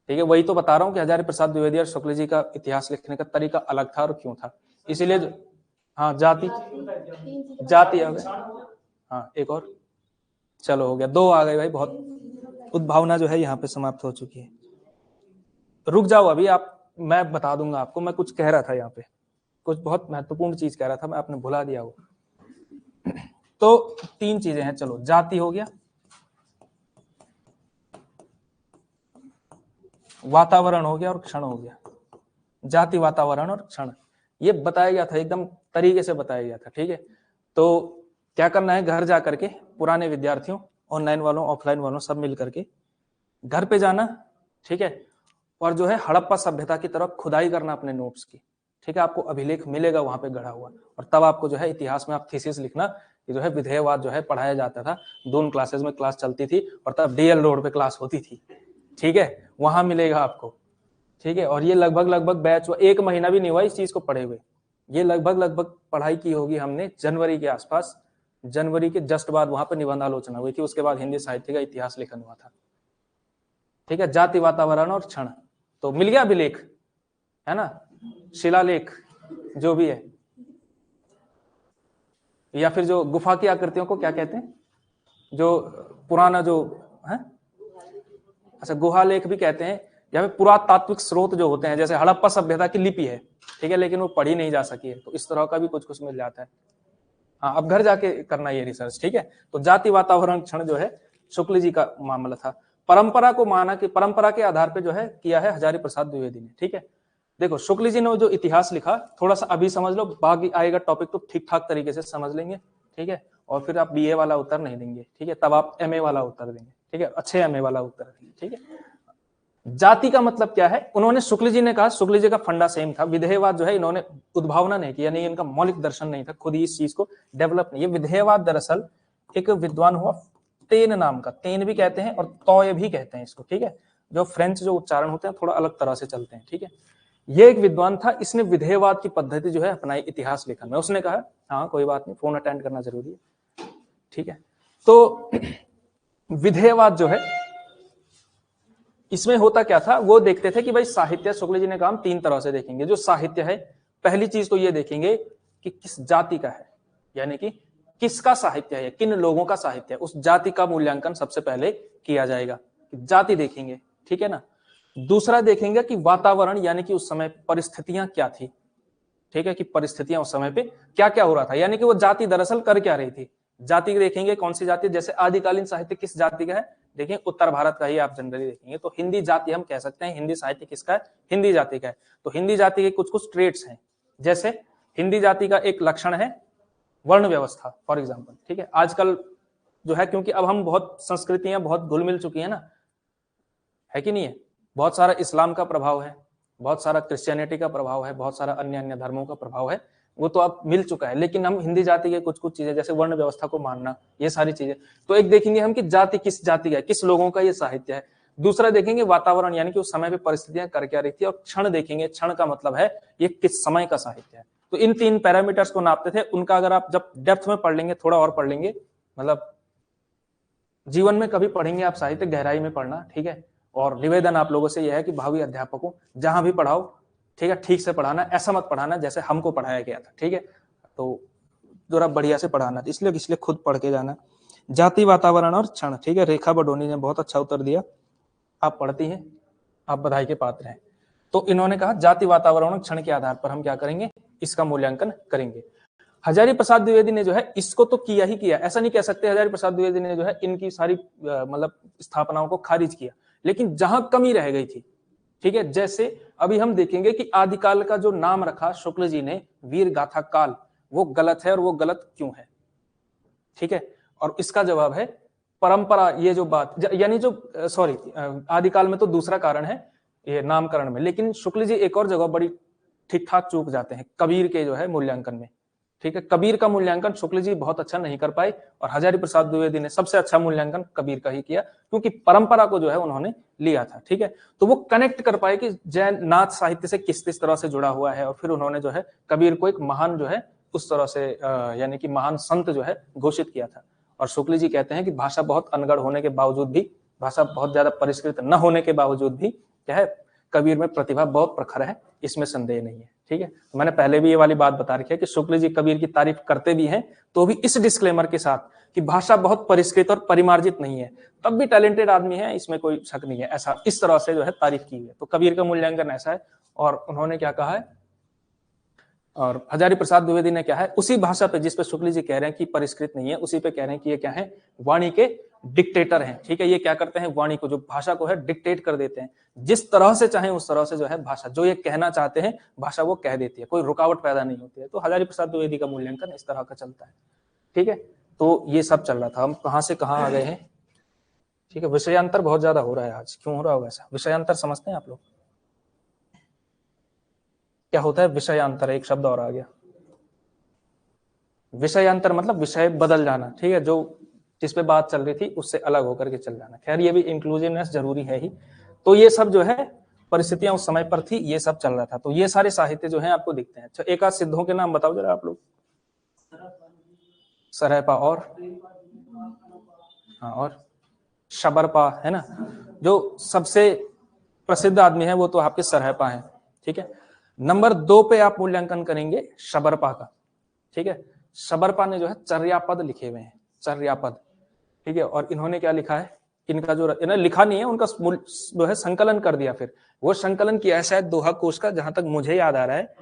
ठीक है। वही तो बता रहा हूं कि हजारी प्रसाद द्विवेदी और शुक्ल जी का इतिहास लिखने का तरीका अलग था और क्यों था, इसीलिए हाँ जाति आ गए, हाँ एक और, चलो हो गया, 2 आ गए भाई, बहुत उद्भावना जो है यहाँ पे समाप्त हो चुकी है। रुक जाओ अभी आप, मैं बता दूंगा आपको, मैं कुछ कह रहा था यहाँ पे, कुछ बहुत महत्वपूर्ण चीज कह रहा था मैं, आपने भुला दिया वो। तो 3 चीजें हैं, चलो जाति हो गया, वातावरण हो गया और क्षण हो गया। जाति, वातावरण और क्षण, ये बताया गया था, एकदम तरीके से बताया गया था, ठीक है। तो क्या करना है, घर जा करके पुराने विद्यार्थियों, ऑनलाइन वालों ऑफलाइन वालों सब मिल करके घर पे जाना, ठीक है, और जो है हड़प्पा सभ्यता की तरफ खुदाई करना अपने नोट्स की, ठीक है। आपको अभिलेख मिलेगा वहां पे गढ़ा हुआ, और तब आपको जो है इतिहास में आप थीसिस लिखना, ये जो है विधेयवाद जो है पढ़ाया जाता था, 2 क्लासेस में क्लास चलती थी, और तब डीएल रोड पे क्लास होती थी, ठीक है, वहां मिलेगा आपको, ठीक है। और ये लगभग बैच 1 महीना भी नहीं हुआ इस चीज को पढ़े हुए, ये लगभग पढ़ाई की होगी हमने जनवरी के आसपास, जनवरी के जस्ट बाद वहां पर निबंध आलोचना हुई थी, उसके बाद हिंदी साहित्य का इतिहास लेखन हुआ था, ठीक है। जाति, वातावरण और क्षण, तो मिल गया अभिलेख, है ना, शिलालेख जो भी है, या फिर जो गुफा की आकृतियों को क्या कहते हैं, जो पुराना जो है, अच्छा गुहालेख भी कहते हैं, या फिर पुरातात्विक स्रोत जो होते हैं, जैसे हड़प्पा सभ्यता की लिपि है, ठीक है, लेकिन वो पढ़ी नहीं जा सकी है, तो इस तरह का भी कुछ कुछ मिल जाता है। हाँ, अब घर जाके करना ये रिसर्च, ठीक है। तो जाति, वातावरण, क्षण जो है शुक्ल जी का मामला था। परंपरा को माना कि परंपरा के आधार पे जो है किया है हजारी प्रसाद द्विवेदी ने, ठीक है। देखो शुक्ल जी ने जो इतिहास लिखा, थोड़ा सा अभी समझ लो, बाकी आएगा टॉपिक तो ठीक ठाक तरीके से समझ लेंगे, ठीक है। और फिर आप बीए वाला उत्तर नहीं देंगे, ठीक है, तब आप एमए वाला उत्तर देंगे, ठीक है, अच्छे एमए वाला उत्तर देंगे, ठीक है। जाति का मतलब क्या है, उन्होंने शुक्ल जी ने कहा, शुक्ल जी का फंडा सेम था, विधेयवाद जो है इन्होंने उद्भावना नहीं किया, नहीं इनका मौलिक दर्शन नहीं था, खुद ही इस चीज को डेवलप नहीं। ये विधेयवाद दरअसल एक विद्वान हुआ तेन नाम का, तेन भी कहते हैं और तोय भी कहते हैं इसको, ठीक है। जो फ्रेंच जो उच्चारण होते हैं थोड़ा अलग तरह से चलते हैं, ठीक है। ये एक विद्वान था, इसने विधेयवाद की पद्धति जो है अपनाई इतिहास लेखन में। उसने कहा हाँ कोई बात नहीं, फोन अटेंड करना जरूरी है, ठीक है। तो विधेयवाद जो है इसमें होता क्या था, वो देखते थे कि भाई साहित्य, शुक्ल जी ने कहा हम 3 तरह से देखेंगे जो साहित्य है। पहली चीज तो ये देखेंगे कि किस जाति का है, यानी कि किसका साहित्य है, किन लोगों का साहित्य है, उस जाति का मूल्यांकन सबसे पहले किया जाएगा, जाति देखेंगे, ठीक है ना। दूसरा देखेंगे कि वातावरण, यानी कि उस समय परिस्थितियां क्या थी, ठीक है, कि परिस्थितियां उस समय पे क्या क्या हो रहा था, यानी कि वो जाति दरअसल कर क्या रही थी। जाति देखेंगे कौन सी जाति, जैसे आदिकालीन साहित्य किस जाति का है, देखिए उत्तर भारत का ही आप जनरली देखेंगे, तो हिंदी जाति हम कह सकते हैं, हिंदी साहित्य किसका है, हिंदी जाति का है। तो हिंदी जाति के कुछ कुछ ट्रेड्स हैं, जैसे हिंदी जाति का एक लक्षण है वर्ण व्यवस्था, फॉर एग्जाम्पल, ठीक है। आजकल जो है, क्योंकि अब हम बहुत संस्कृतियां बहुत घुल मिल चुकी है ना, है कि नहीं है, बहुत सारा इस्लाम का प्रभाव है, बहुत सारा क्रिश्चियनिटी का प्रभाव है, बहुत सारा अन्य अन्य धर्मों का प्रभाव है, वो तो अब मिल चुका है। लेकिन हम हिंदी जाति के कुछ कुछ चीजें, जैसे वर्ण व्यवस्था को मानना, ये सारी चीजें, तो एक देखेंगे हम कि जाति किस जाति का है, किस लोगों का ये साहित्य है। दूसरा देखेंगे वातावरण, यानी कि उस समय पे परिस्थितियां कर क्या रही थी। और क्षण देखेंगे, क्षण का मतलब है ये किस समय का साहित्य है। तो इन 3 पैरामीटर्स को नापते थे। उनका अगर आप जब डेप्थ में पढ़ लेंगे, थोड़ा और पढ़ लेंगे, मतलब जीवन में कभी पढ़ेंगे आप साहित्य, गहराई में पढ़ना, ठीक है। और निवेदन आप लोगों से यह है कि भावी अध्यापकों जहां भी पढ़ाओ, ठीक है, ठीक से पढ़ाना, ऐसा मत पढ़ाना जैसे हमको पढ़ाया गया था, ठीक है। तो जरा बढ़िया से पढ़ाना, इसलिए खुद पढ़ के जाना। जाति, वातावरण और क्षण, ठीक है। रेखा बडोनी ने बहुत अच्छा उत्तर दिया, आप पढ़ती हैं, आप बधाई के पात्र हैं। तो इन्होंने कहा जाति, वातावरण और क्षण के आधार पर हम क्या करेंगे, इसका मूल्यांकन करेंगे। हजारी प्रसाद द्विवेदी ने जो है इसको तो किया ही किया, ऐसा नहीं कह सकते हजारी प्रसाद द्विवेदी ने जो है इनकी सारी मतलब स्थापनाओं को खारिज किया, लेकिन जहां कमी रह गई थी, ठीक है, जैसे अभी हम देखेंगे कि आदिकाल का जो नाम रखा शुक्ल जी ने, वीर गाथा काल, वो गलत है, और वो गलत क्यों है, ठीक है। और इसका जवाब है परंपरा, ये जो बात, यानी जो सॉरी, आदिकाल में तो दूसरा कारण है ये नामकरण में, लेकिन शुक्ल जी एक और जगह बड़ी ठीक ठाक चूक जाते हैं कबीर के जो है मूल्यांकन में। ठीक है, कबीर का मूल्यांकन शुक्ल जी बहुत अच्छा नहीं कर पाए और हजारी प्रसाद द्विवेदी ने सबसे अच्छा मूल्यांकन कबीर का ही किया, क्योंकि परंपरा को जो है उन्होंने लिया था। ठीक है, तो वो कनेक्ट कर पाए कि जैन नाथ साहित्य से किस किस तरह से जुड़ा हुआ है, और फिर उन्होंने जो है कबीर को एक महान जो है उस तरह से यानी कि महान संत जो है घोषित किया था। और शुक्ल जी कहते हैं कि भाषा बहुत अनगढ़ होने के बावजूद भी, भाषा बहुत ज्यादा परिष्कृत न होने के बावजूद भी क्या है, कबीर में प्रतिभा बहुत प्रखर है, इसमें संदेह नहीं है। ठीक है, तो मैंने पहले भी ये वाली बात बता रखी है कि शुक्ल जी कबीर की तारीफ करते भी हैं, तो भी इस डिस्क्लेमर के साथ कि भाषा बहुत परिष्कृत और परिमार्जित नहीं है, तब भी टैलेंटेड आदमी है, इसमें कोई शक नहीं है। ऐसा इस तरह से जो है तारीफ की है। तो कबीर का मूल्यांकन ऐसा है। और उन्होंने क्या कहा है, और हजारी प्रसाद द्विवेदी ने क्या है, उसी भाषा पे जिस पे शुक्ल जी कह रहे हैं कि परिष्कृत नहीं है, उसी पे कह रहे हैं कि ये क्या है, वाणी के डिक्टेटर हैं। ठीक है, ये क्या करते हैं, वाणी को, जो भाषा को है, डिक्टेट कर देते हैं, जिस तरह से चाहे उस तरह से जो है भाषा, जो ये कहना चाहते हैं भाषा वो कह देती है, कोई रुकावट पैदा नहीं होती है। तो हजारी प्रसाद द्विवेदी का मूल्यांकन इस तरह का चलता है। ठीक है, तो ये सब चल रहा था। हम कहां से कहां आ गए हैं। ठीक है, विषयांतर बहुत ज्यादा हो रहा है आज, क्यों हो रहा होगा ऐसा? विषयांतर समझते हैं आप लोग? क्या होता है विषयांतर? एक शब्द और आ गया, विषयांतर मतलब विषय बदल जाना। ठीक है, जो जिस पे बात चल रही थी उससे अलग होकर के चल जाना। खैर ये भी इंक्लूसिवनेस जरूरी है ही। तो ये सब जो है परिस्थितियां उस समय पर थी, ये सब चल रहा था। तो ये सारे साहित्य जो है आपको दिखते हैं। अच्छा, एक आध सिद्धों के नाम बताओ जरा आप लोग। सरहपा और हाँ, और शबरपा है ना। जो सबसे प्रसिद्ध आदमी है वो तो आपके सरहपा है। ठीक है, नंबर 2 पे आप मूल्यांकन करेंगे शबरपा का। ठीक है, शबरपा ने जो है चर्यापद लिखे हुए हैं, चर्यापद। ठीक है, और इन्होंने क्या लिखा है, इनका जो इन्होंने लिखा नहीं है, उनका जो है संकलन कर दिया। फिर वो संकलन किया है शायद दोहा कोश का, जहां तक मुझे याद आ रहा है।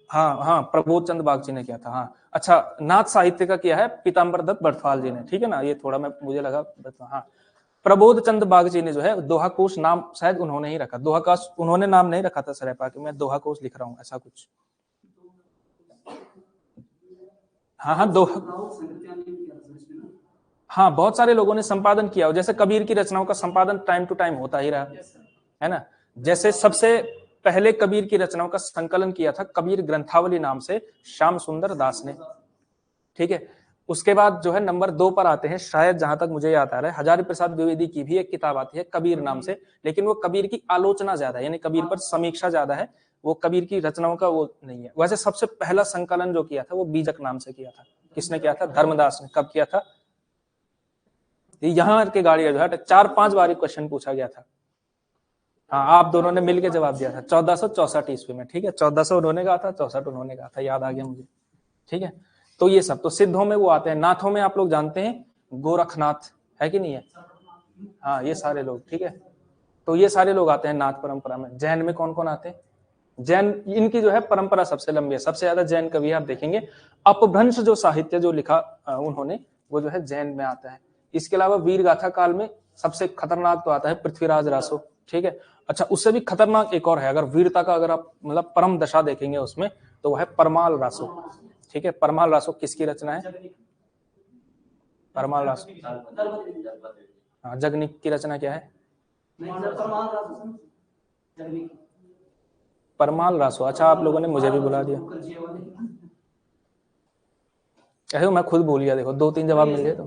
हाँ हाँ, प्रबोध चंद बागची ने किया था। हाँ अच्छा, नाथ साहित्य का किया है पीताम्बर दत्त बड़फाल जी ने। ठीक है ना, ये थोड़ा मैं मुझे लगा। हाँ, प्रबोध चंद बागची ने जो है दोहा कोश नाम शायद उन्होंने ही रखा। दोहा का उन्होंने नाम नहीं रखा था सरहपा के, मैं दोहा कोश लिख रहा हूँ ऐसा कुछ। हाँ हाँ, हाँ बहुत सारे लोगों ने संपादन किया, जैसे कबीर की रचनाओं का संपादन टाइम टू टाइम होता ही रहा है ना। जैसे सबसे पहले कबीर की रचनाओं का संकलन किया था कबीर ग्रंथावली नाम से श्याम सुंदर दास ने। ठीक है, उसके बाद जो है नंबर 2 पर आते हैं, शायद जहां तक मुझे याद आ रहा है, हजारी प्रसाद द्विवेदी की भी एक किताब आती है कबीर नाम से, लेकिन वो कबीर की आलोचना ज्यादा है, यानी कबीर पर समीक्षा ज्यादा है, वो कबीर की रचनाओं का वो नहीं है। वैसे सबसे पहला संकलन जो किया था वो बीजक नाम से किया था। किसने किया था? धर्मदास ने। कब किया था? यहाँ के गाड़ी जो है 4-5 बार क्वेश्चन पूछा गया था। हाँ, आप दोनों ने मिलकर जवाब दिया था 1464 ईस्वी में। ठीक है, 1400 उन्होंने कहा था, 64 उन्होंने कहा था, याद आ गया मुझे। ठीक है, तो ये सब तो सिद्धों में वो आते हैं। नाथों में आप लोग जानते हैं गोरखनाथ है कि नहीं है? हाँ, ये सारे लोग। ठीक है, तो ये सारे लोग आते हैं नाथ परंपरा में। जैन में कौन कौन आते हैं? जैन, इनकी जो है परंपरा सबसे लंबी है, सबसे ज्यादा जैन कवि आप देखेंगे। अपभ्रंश जो साहित्य जो लिखा उन्होंने, वो जो है जैन में आता है। इसके अलावा वीर गाथा काल में सबसे खतरनाक तो आता है पृथ्वीराज रासो। ठीक है, अच्छा उससे भी खतरनाक एक और है, अगर वीरता का अगर आप मतलब परम दशा देखेंगे उसमें, तो वह है परमाल रासो। ठीक है, परमाल रासो किसकी रचना है? परमाल रासो, हाँ, जगनिक की रचना क्या है? परमाल रासो। अच्छा, आप लोगों ने मुझे भी बुला दिया, ऐसे मैं खुद भूल गया। देखो 2-3 जवाब मिल गए। तो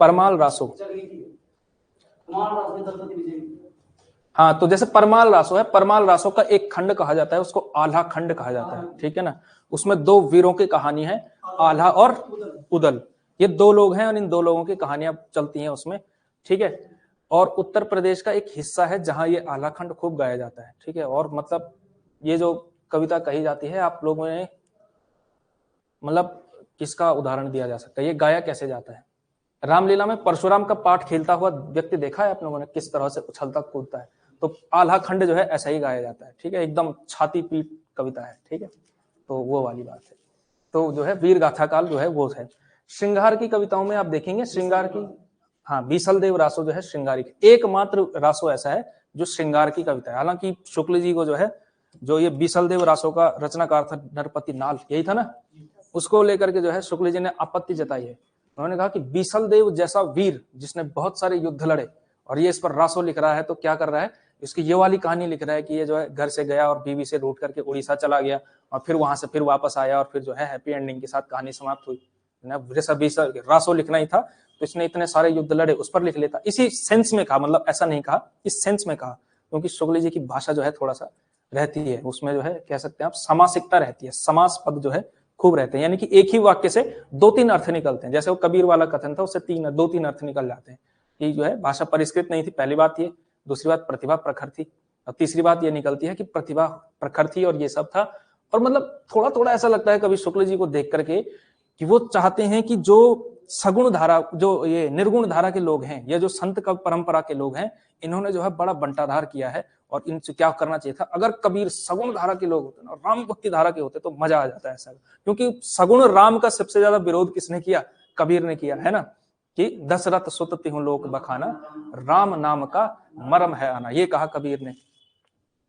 परमाल रासो, हाँ, तो जैसे परमाल रासो है, परमाल रासो का एक खंड कहा जाता है, उसको आल्हा खंड कहा जाता है। ठीक है ना, उसमें 2 वीरों की कहानी है, आल्हा और उदल। ये 2 लोग हैं और इन 2 लोगों की कहानियां चलती हैं उसमें। ठीक है, और उत्तर प्रदेश का एक हिस्सा है जहां ये आल्हा खंड खूब गाया जाता है। ठीक है, और मतलब ये जो कविता कही जाती है, आप लोगों ने मतलब किसका उदाहरण दिया जा सकता है, ये गाया कैसे जाता है? रामलीला में परशुराम का पाठ खेलता हुआ व्यक्ति देखा है आप लोगों ने, किस तरह से उछलता कूदता है? तो आल्हा खंड जो है ऐसा ही गाया जाता है। ठीक है, एकदम छाती पीट कविता है। ठीक है, तो वो वाली बात है। तो जो है वीर गाथा काल जो है वो है। श्रृंगार की कविताओं में आप देखेंगे, श्रृंगार की, हाँ, बीसल देव रासो जो है श्रृंगारी, एकमात्र रासो ऐसा है जो श्रृंगार की कविता है। हालांकि शुक्ल जी को जो है, जो ये बीसल देव रासो का रचनाकार था नरपति नाल, यही था ना, उसको लेकर के जो है शुक्ल जी ने आपत्ति जताई है। उन्होंने कहा कि बीसल देव जैसा वीर जिसने बहुत सारे युद्ध लड़े, और ये इस पर रासो लिख रहा है, तो क्या कर रहा है, इसकी ये वाली कहानी लिख रहा है कि ये जो है घर से गया और बीवी से रूठ करके उड़ीसा चला गया और फिर वहां से फिर वापस आया और फिर जो है हैप्पी एंडिंग के साथ कहानी समाप्त हुई ना। रासो लिखना ही था तो इसने इतने सारे युद्ध लड़े उस पर लिख लेता। इसी सेंस में कहा, मतलब ऐसा नहीं कहा, इस सेंस में कहा, क्योंकि शुक्ल जी की भाषा जो है थोड़ा सा रहती है, उसमें जो है कह सकते हैं आप समासिकता रहती है, समास पद जो है खूब रहते हैं, यानी कि एक ही वाक्य से 2-3 अर्थ निकलते हैं। जैसे वो कबीर वाला कथन था, उससे 2-3 अर्थ निकल जाते हैं। ये जो है भाषा परिष्कृत नहीं थी, पहली बात ये। दूसरी बात प्रतिभा प्रखर थी। और तीसरी बात ये निकलती है कि प्रतिभा प्रखर थी और ये सब था। और मतलब थोड़ा थोड़ा ऐसा लगता है कभी शुक्ल जी को देख करके कि वो चाहते हैं कि जो सगुण धारा, जो ये निर्गुण धारा के लोग हैं, या जो संत कवि परंपरा के लोग हैं, इन्होंने जो है बड़ा बंटाधार किया है और इनसे क्या करना चाहिए था। अगर कबीर सगुण धारा के लोग होते ना, राम भक्ति धारा के होते, तो मजा आ जाता है ऐसा। क्योंकि सगुण राम का सबसे ज्यादा विरोध किसने किया? कबीर ने किया है ना, कि दशरथ सुत तिहु लोक बखाना, राम नाम का मरम है आना, ये कहा कबीर ने,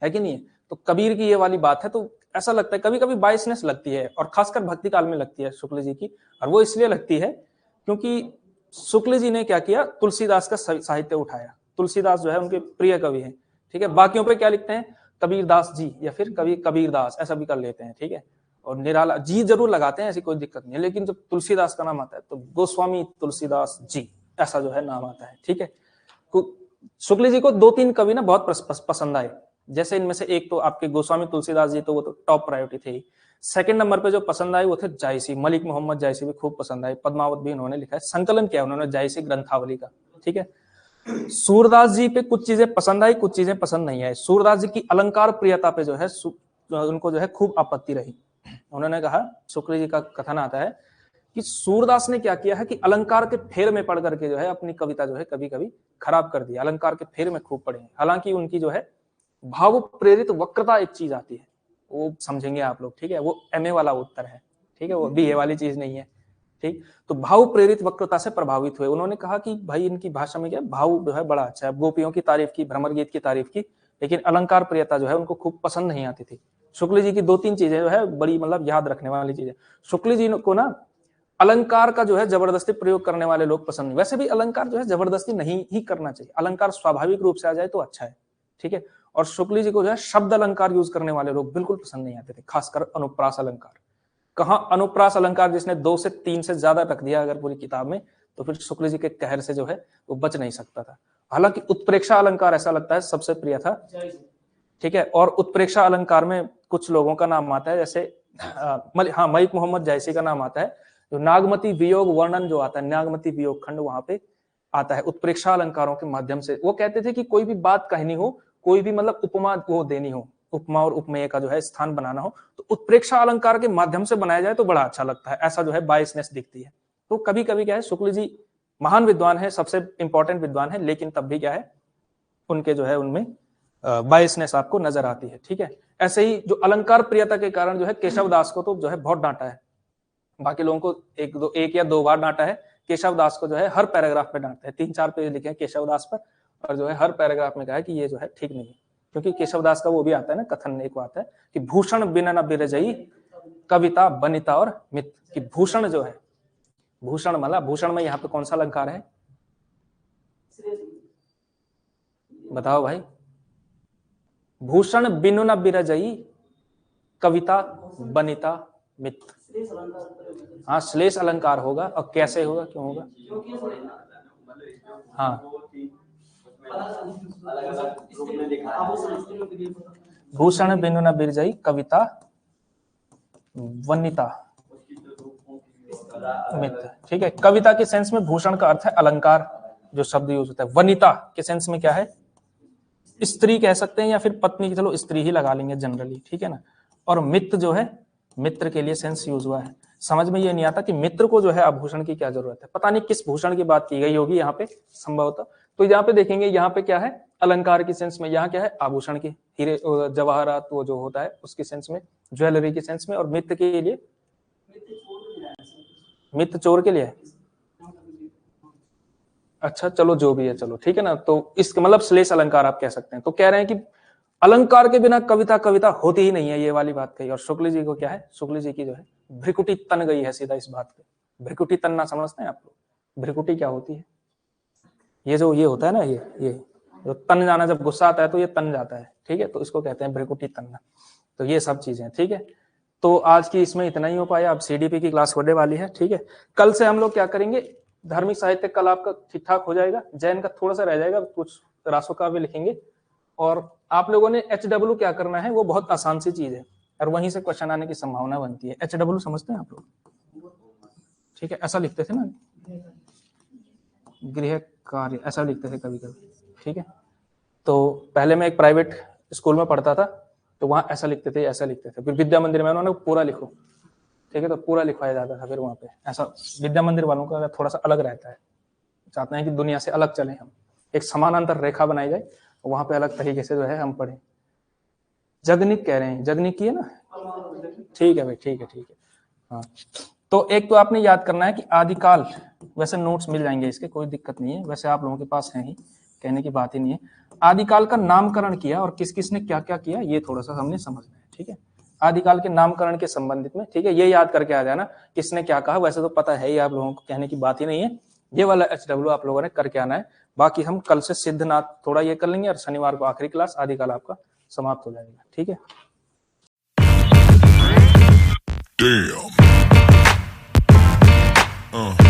है कि नहीं? तो कबीर की ये वाली बात है। तो ऐसा लगता है कभी कभी बायसनेस लगती है, और खासकर भक्ति काल में लगती है शुक्ल जी की। और वो इसलिए लगती है क्योंकि शुक्ल जी ने क्या किया, तुलसीदास का साहित्य उठाया। तुलसीदास जो है उनके प्रिय कवि हैं, ठीक है। बाकियों पे क्या लिखते हैं? कबीरदास जी, या फिर कवि कबीरदास, ऐसा भी कर लेते हैं, ठीक है। और निराला जी जरूर लगाते हैं, ऐसी कोई दिक्कत नहीं है, लेकिन जब तुलसीदास का नाम आता है तो गोस्वामी तुलसीदास जी, ऐसा जो है नाम आता है, ठीक है। शुक्ल जी को 2-3 कवि ना बहुत पसंद आए। जैसे इनमें से एक तो आपके गोस्वामी तुलसीदास जी, तो वो तो टॉप प्रायोरिटी थे ही। सेकंड नंबर पे जो पसंद आए वो थे जायसी, मलिक मोहम्मद जायसी भी खूब पसंद आए। पद्मावत भी इन्होंने लिखा है, संकलन किया उन्होंने जायसी ग्रंथावली का, ठीक है। सूरदास जी पे कुछ चीजें पसंद आई, कुछ चीजें पसंद नहीं आई। सूरदास जी की अलंकार प्रियता पे जो है उनको जो है खूब आपत्ति रही। उन्होंने कहा, शुक्ल जी का कथन आता है कि सूरदास ने क्या किया है कि अलंकार के फेर में पढ़ करके जो है अपनी कविता जो है कभी कभी खराब कर दी। अलंकार के फेर में खूब पढ़े, हालांकि उनकी जो है भाव प्रेरित वक्रता एक चीज आती है, वो समझेंगे आप लोग, ठीक है। वो एमए वाला उत्तर है, ठीक है, वो बीए वाली चीज नहीं है, ठीक। तो भाव प्रेरित वक्रता से प्रभावित हुए। उन्होंने कहा कि भाई इनकी भाषा में क्या भाव जो है बड़ा अच्छा है, गोपियों की तारीफ की, भ्रमर गीत की तारीफ की, लेकिन अलंकार प्रियता जो है उनको खूब पसंद नहीं आती थी। शुक्ल जी की 2-3 चीजें जो है बड़ी मतलब याद रखने वाली चीजें। शुक्ल जी को ना अलंकार का जो है जबरदस्ती प्रयोग करने वाले लोग पसंद नहीं। वैसे भी अलंकार जो है जबरदस्ती नहीं ही करना चाहिए, अलंकार स्वाभाविक रूप से आ जाए तो अच्छा है, ठीक है। और शुक्ल जी को जो है शब्द अलंकार यूज करने वाले लोग बिल्कुल पसंद नहीं आते थे, खासकर अनुप्रास अलंकार। कहां अनुप्रास अलंकार जिसने 2 से 3 से ज्यादा रख दिया अगर पूरी किताब में, तो फिर शुक्ल जी के कहर से जो है वो बच नहीं सकता था। हालांकि उत्प्रेक्षा अलंकार ऐसा लगता है सबसे प्रिय था, ठीक है। और उत्प्रेक्षा अलंकार में कुछ लोगों का नाम आता है, जैसे हाँ मलिक मोहम्मद जायसी का नाम आता है। जो नागमती वियोग वर्णन जो आता है, नागमती वियोग खंड वहां पे आता है उत्प्रेक्षा अलंकारों के माध्यम से। वो कहते थे कि कोई भी बात कहनी हो, कोई भी मतलब उपमा वो देनी हो, उपमा और उपमेय का जो है स्थान बनाना हो, तो उत्प्रेक्षा अलंकार के माध्यम से बनाया जाए तो बड़ा अच्छा लगता है, ऐसा जो है बायसनेस दिखती है। तो कभी कभी क्या है, शुक्ल जी महान विद्वान है, सबसे इंपॉर्टेंट विद्वान है, लेकिन तब भी क्या है उनके जो है उनमें बायसनेस आपको नजर आती है, ठीक है। ऐसे ही जो अलंकार प्रियता के कारण जो है केशव दास को तो जो है बहुत डांटा है, बाकी लोगों को एक या 2 बार डांटा है, केशव दास को जो है हर पैराग्राफ पे डांटते हैं। 3-4 पेज लिखे हैं केशव दास पर, और जो है हर पैराग्राफ में कहा है कि ये जो है ठीक नहीं है। क्योंकि केशव दास का वो भी आता है ना कथन, एक आता है कि भूषण बिना न बिरजई कविता बनिता और मित, कि भूषण जो है, भूषण मतलब भूषण में यहाँ पे कौन सा अलंकार है बताओ भाई? भूषण बिनु न बिरजई कविता बनिता मित। हाँ श्लेष अलंकार होगा। और कैसे होगा, क्यों होगा? हाँ भूषण बिनु न बिरजई कविता वनिता मित, ठीक है। कविता के सेंस में भूषण का अर्थ है अलंकार, जो शब्द यूज होता है। वनिता के सेंस में क्या है? स्त्री कह सकते हैं या फिर पत्नी की, चलो स्त्री ही लगा लेंगे जनरली, ठीक है ना। और मित्र जो है, मित्र के लिए सेंस यूज हुआ है। समझ में ये नहीं आता कि मित्र को जो है आभूषण की क्या जरूरत है, पता नहीं किस भूषण की बात की गई होगी यहाँ पे संभवतः। तो यहाँ पे देखेंगे, यहाँ पे क्या है अलंकार की सेंस में, यहाँ क्या है आभूषण की, हीरे जवाहरात वो जो होता है उसके सेंस में, ज्वेलरी के सेंस में। और मित्र के लिए, मित्र चोर के लिए, अच्छा चलो जो भी है, चलो ठीक है ना। तो इसका मतलब श्लेष अलंकार आप कह सकते हैं। तो कह रहे हैं कि अलंकार के बिना कविता कविता होती ही नहीं है, ये वाली बात कही। और शुक्ल जी को क्या है, शुक्ल जी की जो है भ्रिकुटी तन गई है सीधा इस बात पे। भ्रिकुटी तनना समझते हैं आप लोग? भ्रिकुटी क्या होती है? ये जो ये होता है ना, ये जो तन जाना, जब गुस्सा आता है तो ये तन जाता है, ठीक है, तो इसको कहते हैं भ्रिकुटी तनना। तो ये सब चीजें, ठीक है। तो आज की इसमें इतना ही हो पाया। अब सीडीपी की क्लास होने वाली है, ठीक है। कल से हम लोग क्या करेंगे, धार्मिक साहित्य कल आपका ठीक ठाक हो जाएगा, जैन का थोड़ा सा रह जाएगा, कुछ रासोकाव्य लिखेंगे। और आप लोगों ने HW क्या करना है, वो बहुत आसान सी चीज है और वहीं से क्वेश्चन आने की संभावना बनती है। HW समझते हैं आप लोग, ठीक है, ऐसा लिखते थे ना, गृह कार्य ऐसा लिखते थे कभी कभी, ठीक है। तो पहले मैं एक प्राइवेट स्कूल में पढ़ता था, तो वहां ऐसा लिखते थे, ऐसा लिखते थे। फिर विद्या मंदिर में उन्होंने पूरा लिखो, ठीक है, तो पूरा लिखवाया जाता था। फिर वहां पे ऐसा विद्या मंदिर वालों का थोड़ा सा अलग रहता है, चाहते हैं कि दुनिया से अलग चले हम, एक समानांतर रेखा बनाई जाए, वहां पे अलग तरीके से जो है हम पढ़े। जगनिक कह रहे हैं, जगनिक की है ना, ठीक है भाई, ठीक है, ठीक है। हाँ, तो एक तो आपने याद करना है कि आदिकाल, वैसे नोट्स मिल जाएंगे इसके, कोई दिक्कत नहीं है, वैसे आप लोगों के पास है ही, कहने की बात ही नहीं है। आदिकाल का नामकरण किया और किस किस ने क्या क्या किया, ये थोड़ा सा हमने समझना है, ठीक है। आदिकाल के नामकरण के संबंधित में, ठीक है, ये याद करके आ जाना किसने क्या कहा, वैसे तो पता है ही आप लोगों को, कहने की बात ही नहीं है। ये वाला HW आप लोगों ने करके आना है। बाकी हम कल से सिद्धनाथ थोड़ा ये कर लेंगे और शनिवार को आखिरी क्लास आदिकाल आपका समाप्त हो जाएगा, ठीक है। Damn.